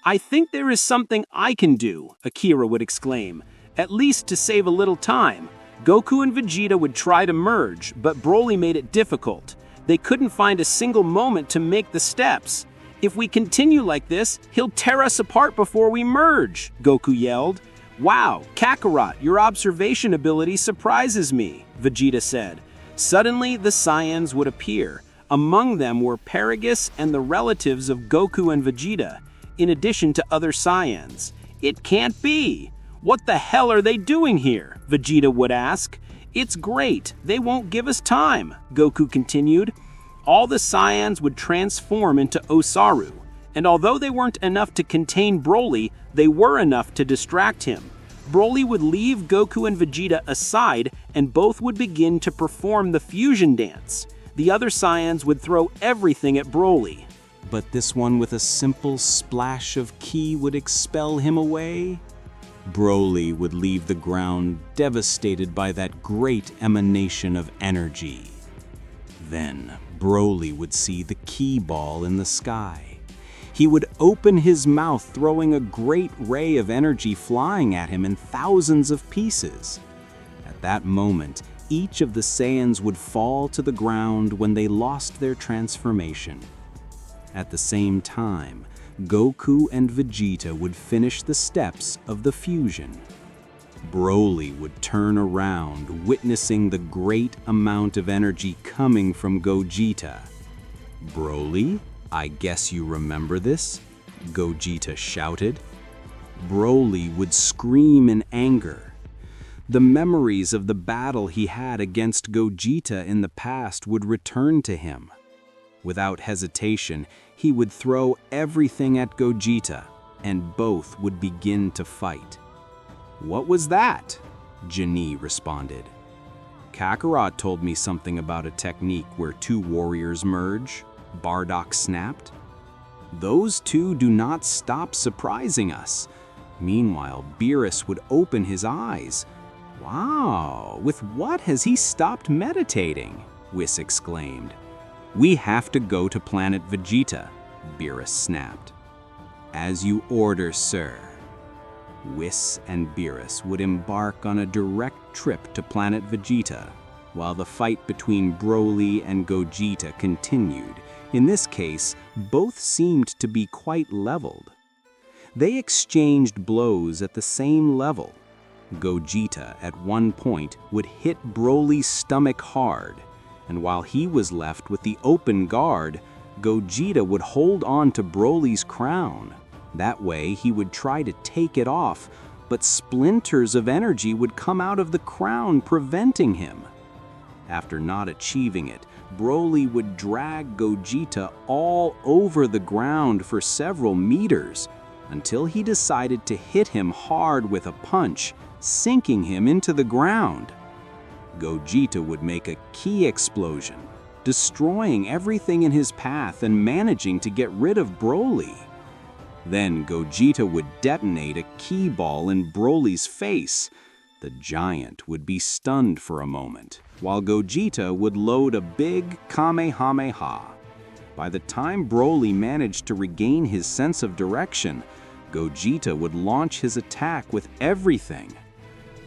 "I think there is something I can do," Akira would exclaim, "at least to save a little time." Goku and Vegeta would try to merge, but Broly made it difficult. They couldn't find a single moment to make the steps. "If we continue like this, he'll tear us apart before we merge," Goku yelled. "Wow, Kakarot, your observation ability surprises me," Vegeta said. Suddenly, the Saiyans would appear. Among them were Paragus and the relatives of Goku and Vegeta, in addition to other Saiyans. "It can't be! What the hell are they doing here?" Vegeta would ask. "It's great, they won't give us time," Goku continued. All the Saiyans would transform into Osaru, and although they weren't enough to contain Broly, they were enough to distract him. Broly would leave Goku and Vegeta aside, and both would begin to perform the fusion dance. The other Saiyans would throw everything at Broly. But this one with a simple splash of ki would expel him away. Broly would leave the ground devastated by that great emanation of energy. Then Broly would see the ki ball in the sky. He would open his mouth, throwing a great ray of energy flying at him in thousands of pieces. At that moment, each of the Saiyans would fall to the ground when they lost their transformation. At the same time, Goku and Vegeta would finish the steps of the fusion. Broly would turn around, witnessing the great amount of energy coming from Gogeta. "Broly, I guess you remember this?" Gogeta shouted. Broly would scream in anger. The memories of the battle he had against Gogeta in the past would return to him. Without hesitation, he would throw everything at Gogeta, and both would begin to fight. "What was that?" Jani responded. "Kakarot told me something about a technique where two warriors merge," Bardock snapped. "Those two do not stop surprising us." Meanwhile, Beerus would open his eyes. "Wow, with what has he stopped meditating?" Whis exclaimed. "We have to go to planet Vegeta," Beerus snapped. "As you order, sir." Whis and Beerus would embark on a direct trip to planet Vegeta, while the fight between Broly and Gogeta continued. In this case, both seemed to be quite leveled. They exchanged blows at the same level. Gogeta, at one point, would hit Broly's stomach hard, and while he was left with the open guard, Gogeta would hold on to Broly's crown. That way, he would try to take it off, but splinters of energy would come out of the crown, preventing him. After not achieving it, Broly would drag Gogeta all over the ground for several meters, until he decided to hit him hard with a punch, sinking him into the ground. Gogeta would make a ki explosion, destroying everything in his path and managing to get rid of Broly. Then Gogeta would detonate a ki ball in Broly's face. The giant would be stunned for a moment, while Gogeta would load a big Kamehameha. By the time Broly managed to regain his sense of direction, Gogeta would launch his attack with everything.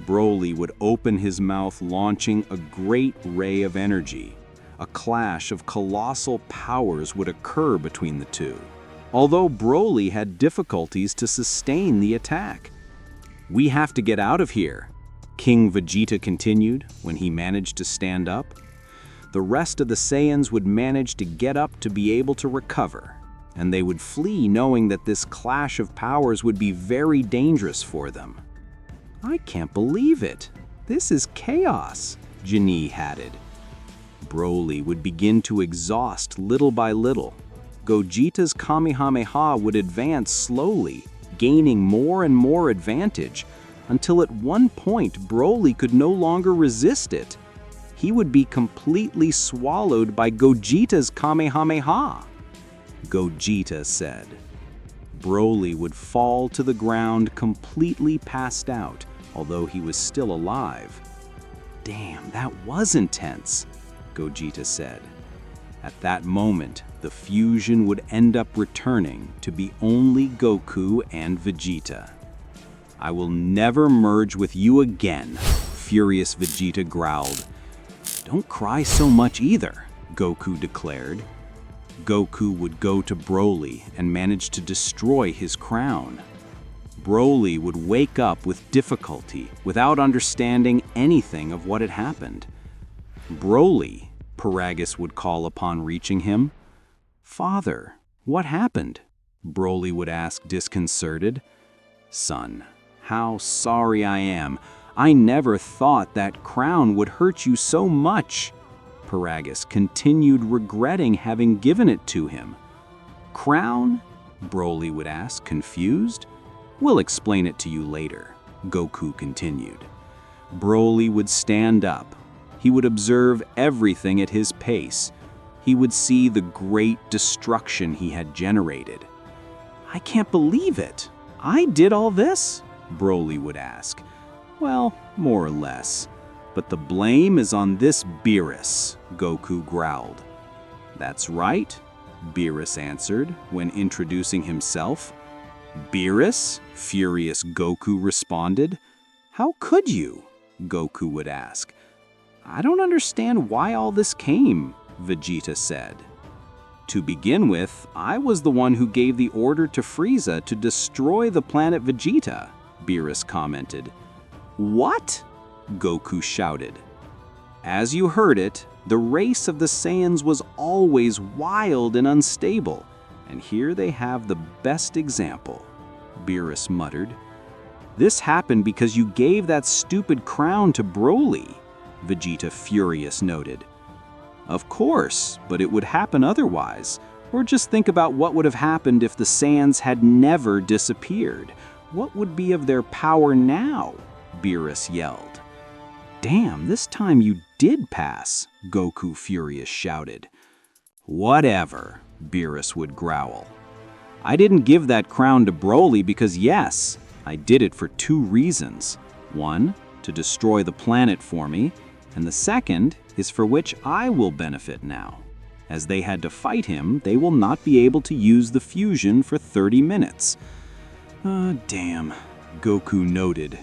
Broly would open his mouth, launching a great ray of energy. A clash of colossal powers would occur between the two, although Broly had difficulties to sustain the attack. "We have to get out of here," King Vegeta continued when he managed to stand up. The rest of the Saiyans would manage to get up to be able to recover, and they would flee knowing that this clash of powers would be very dangerous for them. "I can't believe it. This is chaos," Jani hatted. Broly would begin to exhaust little by little. Gogeta's Kamehameha would advance slowly, gaining more and more advantage, until at one point Broly could no longer resist it. He would be completely swallowed by Gogeta's Kamehameha. Gogeta said. Broly would fall to the ground completely passed out, although he was still alive. "Damn, that was intense," Gogeta said. At that moment, the fusion would end up returning to be only Goku and Vegeta. "I will never merge with you again," furious Vegeta growled. "Don't cry so much either," Goku declared. Goku would go to Broly and manage to destroy his crown. Broly would wake up with difficulty without understanding anything of what had happened. "Broly," Paragus would call upon reaching him. "Father, what happened?" Broly would ask, disconcerted. "Son, how sorry I am. I never thought that crown would hurt you so much." Paragus continued regretting having given it to him. "Crown?" Broly would ask, confused. "We'll explain it to you later," Goku continued. Broly would stand up. He would observe everything at his pace. He would see the great destruction he had generated. "I can't believe it. I did all this?" Broly would ask. "Well, more or less. But the blame is on this Beerus," Goku growled. "That's right," Beerus answered when introducing himself. "Beerus?" furious Goku responded. "How could you?" Goku would ask. "I don't understand why all this came," Vegeta said. "To begin with, I was the one who gave the order to Frieza to destroy the planet Vegeta," Beerus commented. "What?" Goku shouted. "As you heard it, the race of the Saiyans was always wild and unstable, and here they have the best example," Beerus muttered. "This happened because you gave that stupid crown to Broly," Vegeta furious noted. "Of course, but it would happen otherwise. Or just think about what would have happened if the Saiyans had never disappeared. What would be of their power now?" Beerus yelled. "Damn, this time you did pass," Goku furious shouted. "Whatever," Beerus would growl. "I didn't give that crown to Broly because yes, I did it for two reasons. One, to destroy the planet for me, and the second is for which I will benefit now. As they had to fight him, they will not be able to use the fusion for 30 minutes. Damn, Goku noted.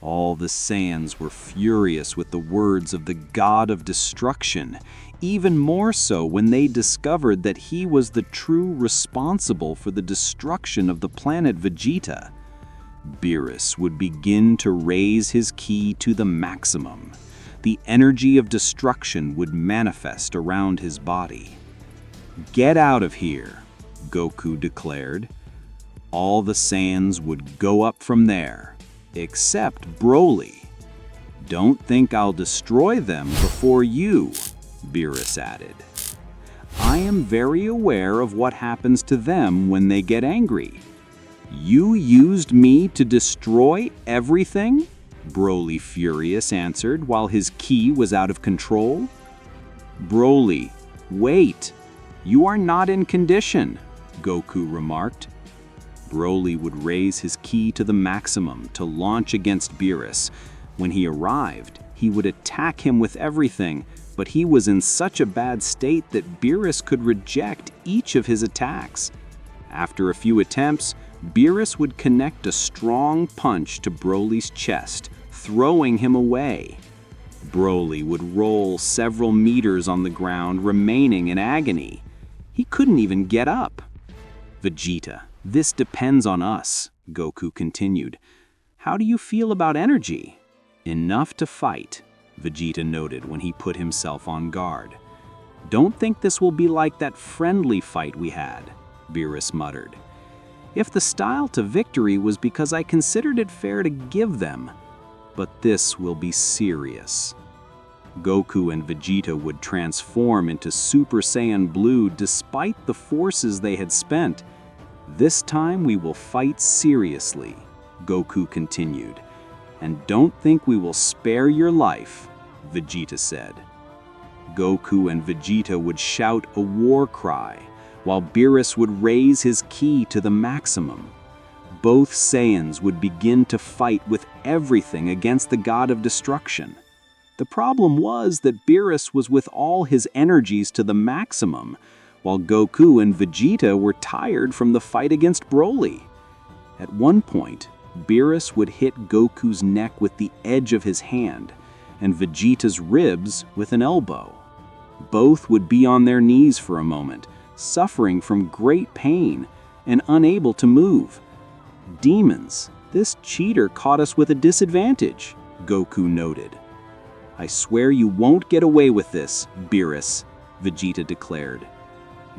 All the Saiyans were furious with the words of the God of Destruction, even more so when they discovered that he was the true responsible for the destruction of the planet Vegeta. Beerus would begin to raise his ki to the maximum. The energy of destruction would manifest around his body. "Get out of here," Goku declared. All the Saiyans would go up from there, except Broly. "Don't think I'll destroy them before you," Beerus added. "I am very aware of what happens to them when they get angry." "You used me to destroy everything?" Broly furious answered while his ki was out of control. "Broly, wait. You are not in condition," Goku remarked. Broly would raise his ki to the maximum to launch against Beerus. When he arrived, he would attack him with everything, but he was in such a bad state that Beerus could reject each of his attacks. After a few attempts, Beerus would connect a strong punch to Broly's chest, throwing him away. Broly would roll several meters on the ground, remaining in agony. He couldn't even get up. "Vegeta, this depends on us," Goku continued. "How do you feel about energy?" "Enough to fight," Vegeta noted when he put himself on guard. "Don't think this will be like that friendly fight we had," Beerus muttered. "If the style to victory was because I considered it fair to give them, but this will be serious." Goku and Vegeta would transform into Super Saiyan Blue despite the forces they had spent. "This time we will fight seriously," Goku continued. "And don't think we will spare your life," Vegeta said. Goku and Vegeta would shout a war cry, while Beerus would raise his ki to the maximum. Both Saiyans would begin to fight with everything against the God of Destruction. The problem was that Beerus was with all his energies to the maximum, while Goku and Vegeta were tired from the fight against Broly. At one point, Beerus would hit Goku's neck with the edge of his hand, and Vegeta's ribs with an elbow. Both would be on their knees for a moment, suffering from great pain and unable to move. Demons, this cheater caught us with a disadvantage, Goku noted. I swear you won't get away with this, Beerus, Vegeta declared.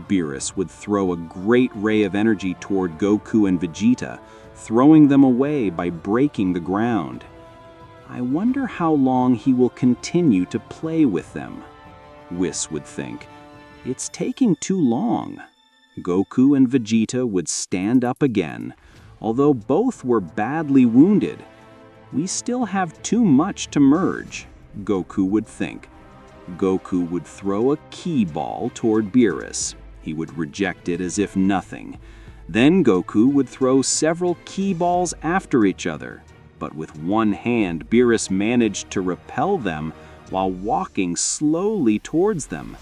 Beerus would throw a great ray of energy toward Goku and Vegeta, throwing them away by breaking the ground. I wonder how long he will continue to play with them, Whis would think. It's taking too long. Goku and Vegeta would stand up again. Although both were badly wounded, we still have too much to merge, Goku would think. Goku would throw a ki ball toward Beerus. He would reject it as if nothing. Then Goku would throw several ki balls after each other, but with one hand Beerus managed to repel them while walking slowly towards them.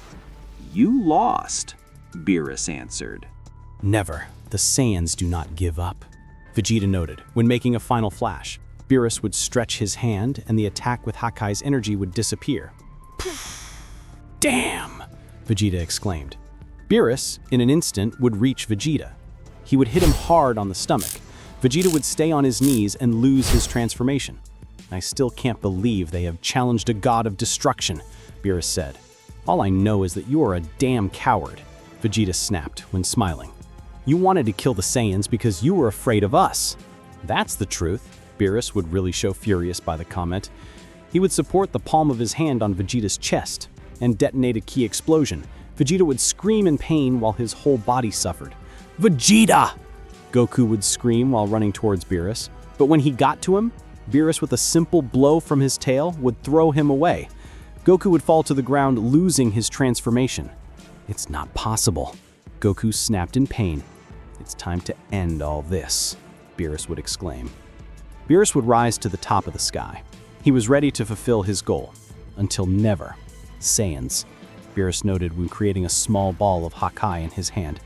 You lost, Beerus answered. Never. The Saiyans do not give up, Vegeta noted. When making a final flash, Beerus would stretch his hand and the attack with Hakkai's energy would disappear. Damn! Vegeta exclaimed. Beerus, in an instant, would reach Vegeta. He would hit him hard on the stomach. Vegeta would stay on his knees and lose his transformation. I still can't believe they have challenged a god of destruction, Beerus said. All I know is that you are a damn coward, Vegeta snapped when smiling. You wanted to kill the Saiyans because you were afraid of us. That's the truth. Beerus would really show furious by the comment. He would support the palm of his hand on Vegeta's chest and detonate a ki explosion. Vegeta would scream in pain while his whole body suffered. Vegeta! Goku would scream while running towards Beerus, but when he got to him, Beerus with a simple blow from his tail would throw him away. Goku would fall to the ground, losing his transformation. It's not possible. Goku snapped in pain. It's time to end all this, Beerus would exclaim. Beerus would rise to the top of the sky. He was ready to fulfill his goal. Until never. Saiyans, Beerus noted when creating a small ball of Hakkai in his hand,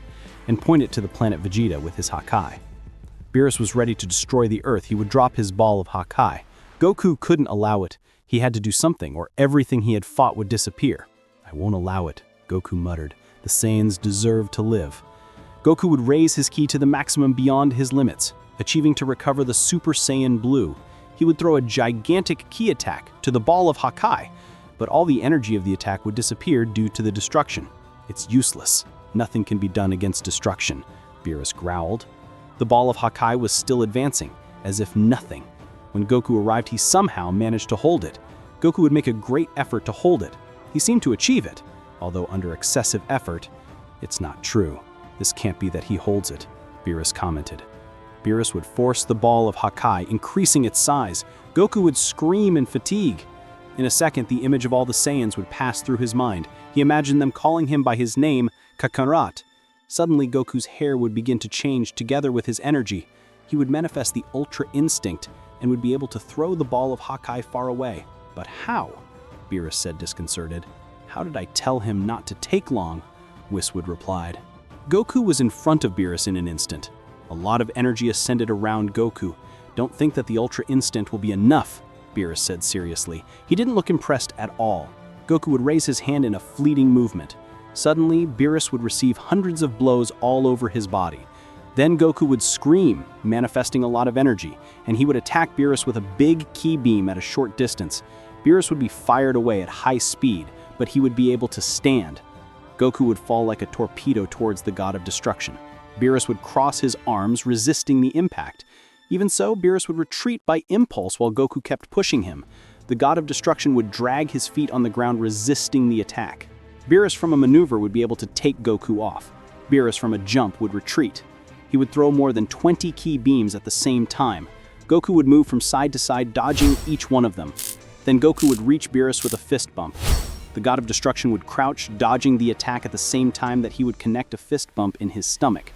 and pointed to the planet Vegeta with his Hakkai. Beerus was ready to destroy the Earth. He would drop his ball of Hakkai. Goku couldn't allow it. He had to do something, or everything he had fought would disappear. I won't allow it, Goku muttered. The Saiyans deserve to live. Goku would raise his ki to the maximum beyond his limits, achieving to recover the Super Saiyan Blue. He would throw a gigantic ki attack to the ball of Hakkai, but all the energy of the attack would disappear due to the destruction. It's useless. Nothing can be done against destruction, Beerus growled. The ball of Hakkai was still advancing, as if nothing. When Goku arrived, he somehow managed to hold it. Goku would make a great effort to hold it. He seemed to achieve it, although under excessive effort. It's not true. This can't be that he holds it, Beerus commented. Beerus would force the ball of Hakkai, increasing its size. Goku would scream in fatigue. In a second, the image of all the Saiyans would pass through his mind. He imagined them calling him by his name, Kakarot. Suddenly, Goku's hair would begin to change together with his energy. He would manifest the Ultra Instinct and would be able to throw the ball of Hakkai far away. But how? Beerus said, disconcerted. How did I tell him not to take long? Whis would replied. Goku was in front of Beerus in an instant. A lot of energy ascended around Goku. Don't think that the Ultra Instinct will be enough, Beerus said seriously. He didn't look impressed at all. Goku would raise his hand in a fleeting movement. Suddenly, Beerus would receive hundreds of blows all over his body. Then Goku would scream, manifesting a lot of energy, and he would attack Beerus with a big ki beam at a short distance. Beerus would be fired away at high speed, but he would be able to stand. Goku would fall like a torpedo towards the God of Destruction. Beerus would cross his arms, resisting the impact. Even so, Beerus would retreat by impulse while Goku kept pushing him. The God of Destruction would drag his feet on the ground, resisting the attack. Beerus from a maneuver would be able to take Goku off. Beerus from a jump would retreat. He would throw more than 20 ki beams at the same time. Goku would move from side to side, dodging each one of them. Then Goku would reach Beerus with a fist bump. The God of Destruction would crouch, dodging the attack at the same time that he would connect a fist bump in his stomach.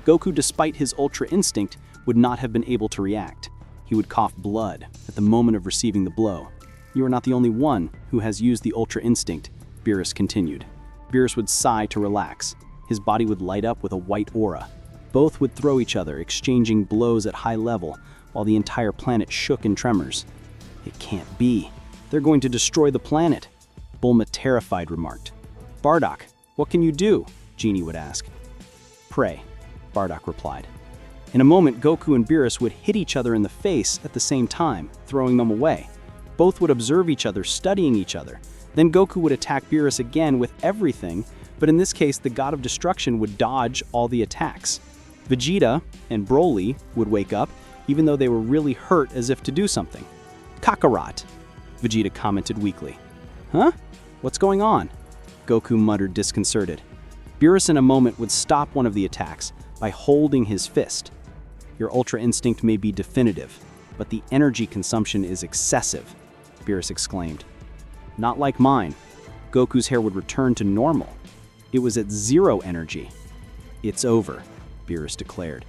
Goku, despite his Ultra Instinct, would not have been able to react. He would cough blood at the moment of receiving the blow. You are not the only one who has used the Ultra Instinct, Beerus continued. Beerus would sigh to relax. His body would light up with a white aura. Both would throw each other, exchanging blows at high level, while the entire planet shook in tremors. It can't be. They're going to destroy the planet, Bulma, terrified, remarked. Bardock, what can you do? Genie would ask. Pray, Bardock replied. In a moment, Goku and Beerus would hit each other in the face at the same time, throwing them away. Both would observe each other, studying each other. Then Goku would attack Beerus again with everything, but in this case, the God of Destruction would dodge all the attacks. Vegeta and Broly would wake up, even though they were really hurt as if to do something. Kakarot, Vegeta commented weakly. Huh? What's going on? Goku muttered disconcerted. Beerus in a moment would stop one of the attacks by holding his fist. Your Ultra Instinct may be definitive, but the energy consumption is excessive, Beerus exclaimed. Not like mine. Goku's hair would return to normal. It was at 0 energy. It's over, Beerus declared.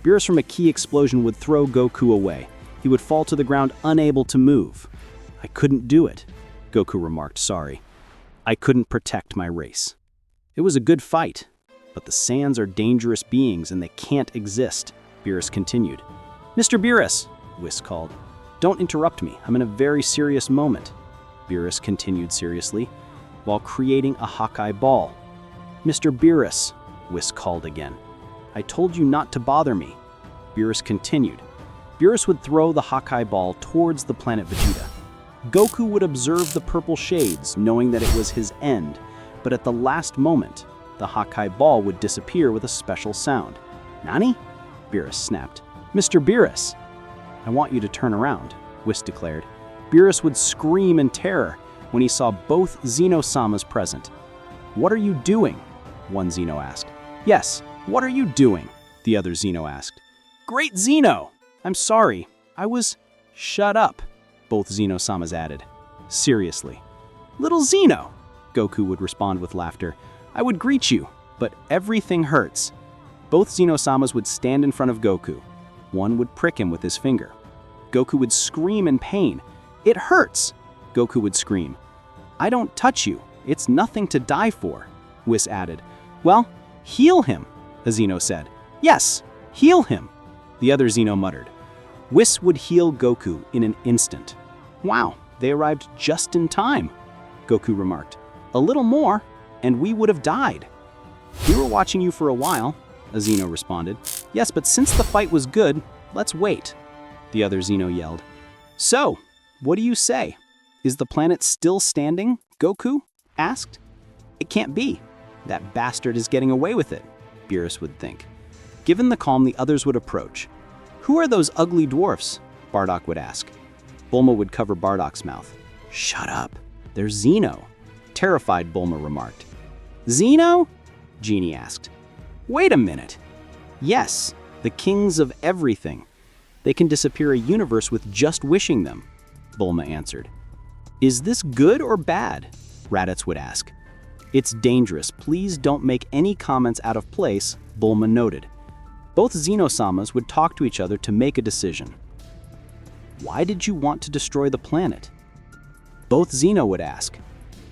Beerus from a ki explosion would throw Goku away. He would fall to the ground unable to move. I couldn't do it, Goku remarked, sorry. I couldn't protect my race. It was a good fight, but the Saiyans are dangerous beings and they can't exist, Beerus continued. Mr. Beerus, Whis called. Don't interrupt me, I'm in a very serious moment. Beerus continued seriously, while creating a Hawkeye ball. Mr. Beerus, Whis called again. I told you not to bother me. Beerus continued. Beerus would throw the Hawkeye ball towards the planet Vegeta. Goku would observe the purple shades, knowing that it was his end, but at the last moment, the Hawkeye ball would disappear with a special sound. Nani? Beerus snapped. Mr. Beerus! I want you to turn around, Whis declared. Beerus would scream in terror when he saw both Xeno-samas present. What are you doing? One Xeno asked. Yes, what are you doing? The other Xeno asked. Great Xeno! I'm sorry, I was... Shut up, both Xeno-samas added. Seriously. Little Xeno! Goku would respond with laughter. I would greet you, but everything hurts. Both Xeno-samas would stand in front of Goku. One would prick him with his finger. Goku would scream in pain. It hurts! Goku would scream. I don't touch you. It's nothing to die for, Whis added. Well, heal him, a Xeno said. Yes, heal him, the other Xeno muttered. Whis would heal Goku in an instant. Wow, they arrived just in time, Goku remarked. A little more, and we would have died. We were watching you for a while, a Xeno responded. Yes, but since the fight was good, let's wait, the other Xeno yelled. So, what do you say? Is the planet still standing? Goku asked. It can't be. That bastard is getting away with it, Beerus would think. Given the calm, the others would approach. Who are those ugly dwarfs? Bardock would ask. Bulma would cover Bardock's mouth. Shut up. They're Xeno, terrified Bulma remarked. Xeno? Genie asked. Wait a minute. Yes, the kings of everything. They can disappear a universe with just wishing them, Bulma answered. Is this good or bad? Raditz would ask. It's dangerous. Please don't make any comments out of place, Bulma noted. Both Xeno-samas would talk to each other to make a decision. Why did you want to destroy the planet? Both Xeno would ask.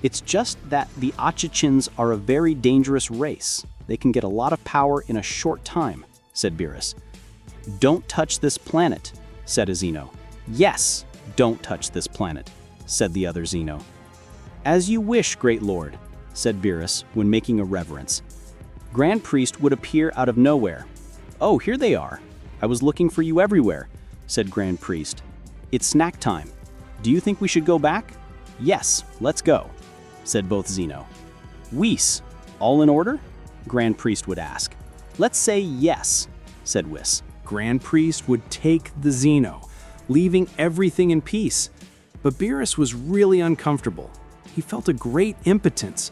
It's just that the Achichins are a very dangerous race. They can get a lot of power in a short time, said Beerus. Don't touch this planet, said a Xeno. Yes, don't touch this planet, said the other Xeno. As you wish, Great Lord, said Beerus when making a reverence. Grand Priest would appear out of nowhere. Oh, here they are. I was looking for you everywhere, said Grand Priest. It's snack time. Do you think we should go back? Yes, let's go, said both Xeno. Whis, all in order? Grand Priest would ask. Let's say yes, said Whis. Grand Priest would take the Xeno, leaving everything in peace. But Beerus was really uncomfortable. He felt a great impotence.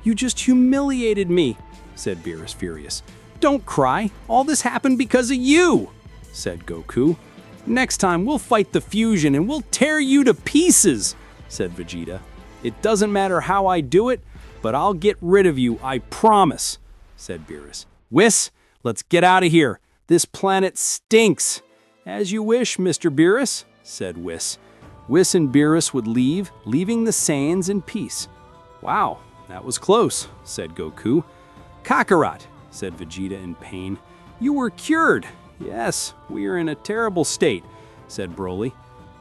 You just humiliated me, said Beerus, furious. Don't cry. All this happened because of you, said Goku. Next time we'll fight the fusion and we'll tear you to pieces, said Vegeta. It doesn't matter how I do it, but I'll get rid of you, I promise, said Beerus. Whis, let's get out of here. This planet stinks. As you wish, Mr. Beerus, said Whis. Whis and Beerus would leave, leaving the Saiyans in peace. Wow, that was close, said Goku. Kakarot, said Vegeta in pain. You were cured. Yes, we are in a terrible state, said Broly.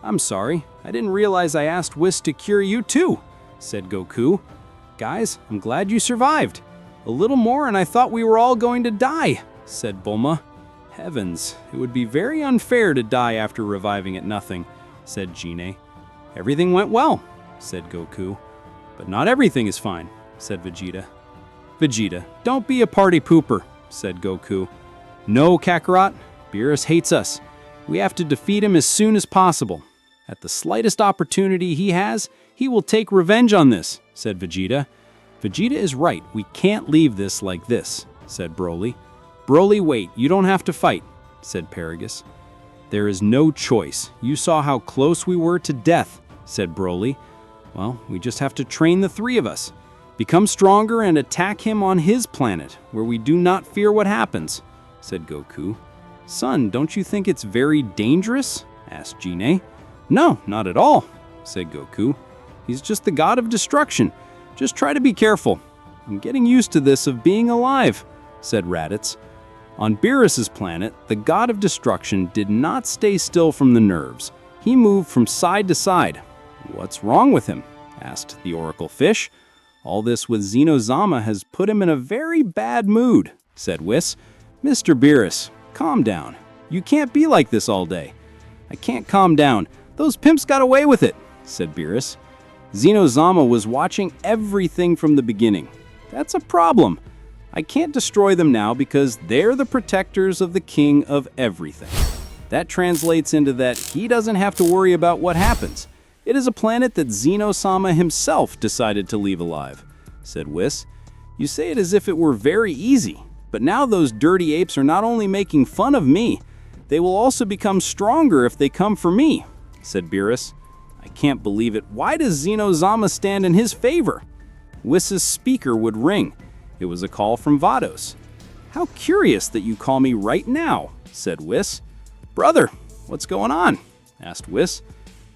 I'm sorry, I didn't realize I asked Whis to cure you too, said Goku. Guys, I'm glad you survived. A little more and I thought we were all going to die, said Bulma. Heavens, it would be very unfair to die after reviving at nothing, said Gine. Everything went well, said Goku. But not everything is fine, said Vegeta. Vegeta, don't be a party pooper, said Goku. No, Kakarot, Beerus hates us. We have to defeat him as soon as possible. At the slightest opportunity he has, he will take revenge on this, said Vegeta. Vegeta is right, we can't leave this like this, said Broly. Broly, wait, you don't have to fight, said Paragus. There is no choice. You saw how close we were to death, said Broly. Well, we just have to train the three of us. Become stronger and attack him on his planet, where we do not fear what happens, said Goku. Son, don't you think it's very dangerous? Asked Gine. No, not at all, said Goku. He's just the god of destruction. Just try to be careful. I'm getting used to this of being alive, said Raditz. On Beerus's planet, the god of destruction did not stay still from the nerves. He moved from side to side. What's wrong with him? Asked the Oracle Fish. All this with Xenozama has put him in a very bad mood, said Whis. Mr. Beerus, calm down. You can't be like this all day. I can't calm down. Those pimps got away with it, said Beerus. Xenozama was watching everything from the beginning. That's a problem. I can't destroy them now because they're the protectors of the king of everything. That translates into that he doesn't have to worry about what happens. It is a planet that Xenosama himself decided to leave alive, said Whis. You say it as if it were very easy, but now those dirty apes are not only making fun of me, they will also become stronger if they come for me, said Beerus. I can't believe it. Why does Xenozama stand in his favor? Whis' speaker would ring. It was a call from Vados. How curious that you call me right now, said Whis. Brother, what's going on? Asked Whis.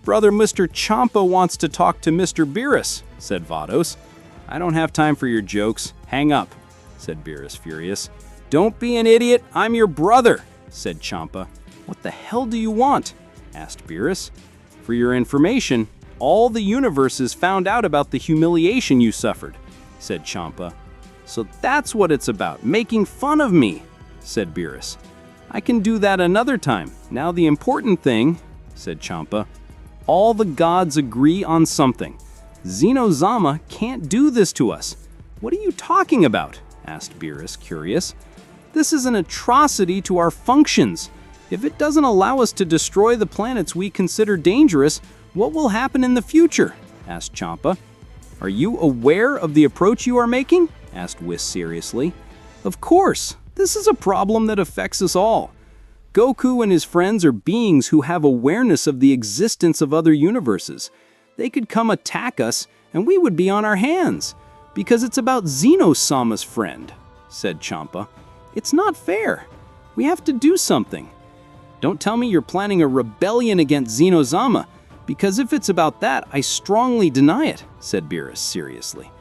Brother Mr. Champa wants to talk to Mr. Beerus, said Vados. I don't have time for your jokes. Hang up, said Beerus, furious. Don't be an idiot. I'm your brother, said Champa. What the hell do you want? Asked Beerus. For your information, all the universes found out about the humiliation you suffered, said Champa. So that's what it's about, making fun of me, said Beerus. I can do that another time. Now the important thing, said Champa, all the gods agree on something. Xenozama can't do this to us. What are you talking about? Asked Beerus, curious. This is an atrocity to our functions. If it doesn't allow us to destroy the planets we consider dangerous, what will happen in the future? Asked Champa. Are you aware of the approach you are making? Asked Whis seriously. Of course. This is a problem that affects us all. Goku and his friends are beings who have awareness of the existence of other universes. They could come attack us, and we would be on our hands. Because it's about Xenosama's friend, said Champa. It's not fair. We have to do something. Don't tell me you're planning a rebellion against Xenozama, because if it's about that, I strongly deny it, said Beerus seriously.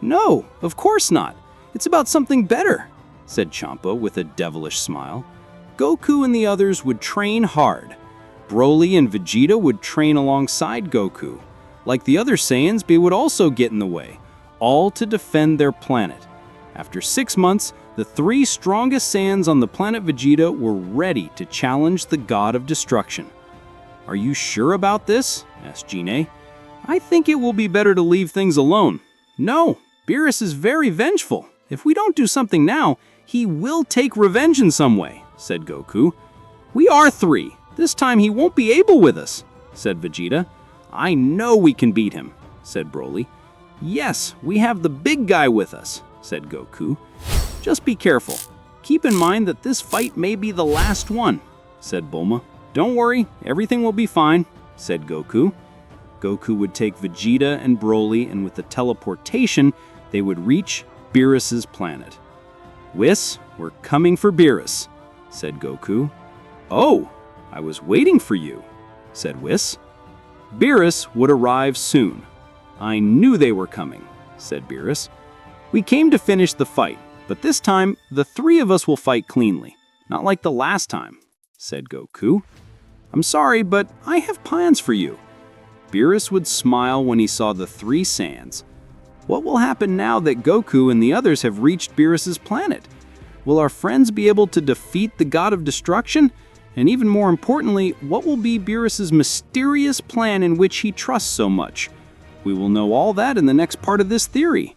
No, of course not. It's about something better, said Champa with a devilish smile. Goku and the others would train hard. Broly and Vegeta would train alongside Goku. Like the other Saiyans, they would also get in the way, all to defend their planet. After 6 months, the 3 strongest Saiyans on the planet Vegeta were ready to challenge the god of destruction. Are you sure about this? Asked Gine. I think it will be better to leave things alone. No, Beerus is very vengeful. If we don't do something now, he will take revenge in some way, said Goku. We are 3. This time he won't be able with us, said Vegeta. I know we can beat him, said Broly. Yes, we have the big guy with us, said Goku. Just be careful. Keep in mind that this fight may be the last one, said Bulma. Don't worry, everything will be fine, said Goku. Goku would take Vegeta and Broly, and with the teleportation, they would reach Beerus's planet. Whis, we're coming for Beerus, said Goku. Oh, I was waiting for you, said Whis. Beerus would arrive soon. I knew they were coming, said Beerus. We came to finish the fight, but this time, the 3 of us will fight cleanly, not like the last time, said Goku. I'm sorry, but I have plans for you. Beerus would smile when he saw the 3 Saiyans. What will happen now that Goku and the others have reached Beerus's planet? Will our friends be able to defeat the God of Destruction? And even more importantly, what will be Beerus' mysterious plan in which he trusts so much? We will know all that in the next part of this theory.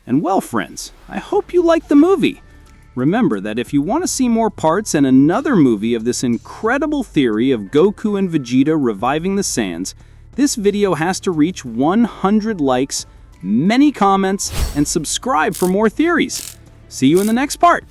And well, friends, I hope you liked the movie. Remember that if you want to see more parts and another movie of this incredible theory of Goku and Vegeta reviving the Saiyans, this video has to reach 100 likes, many comments, and subscribe for more theories. See you in the next part!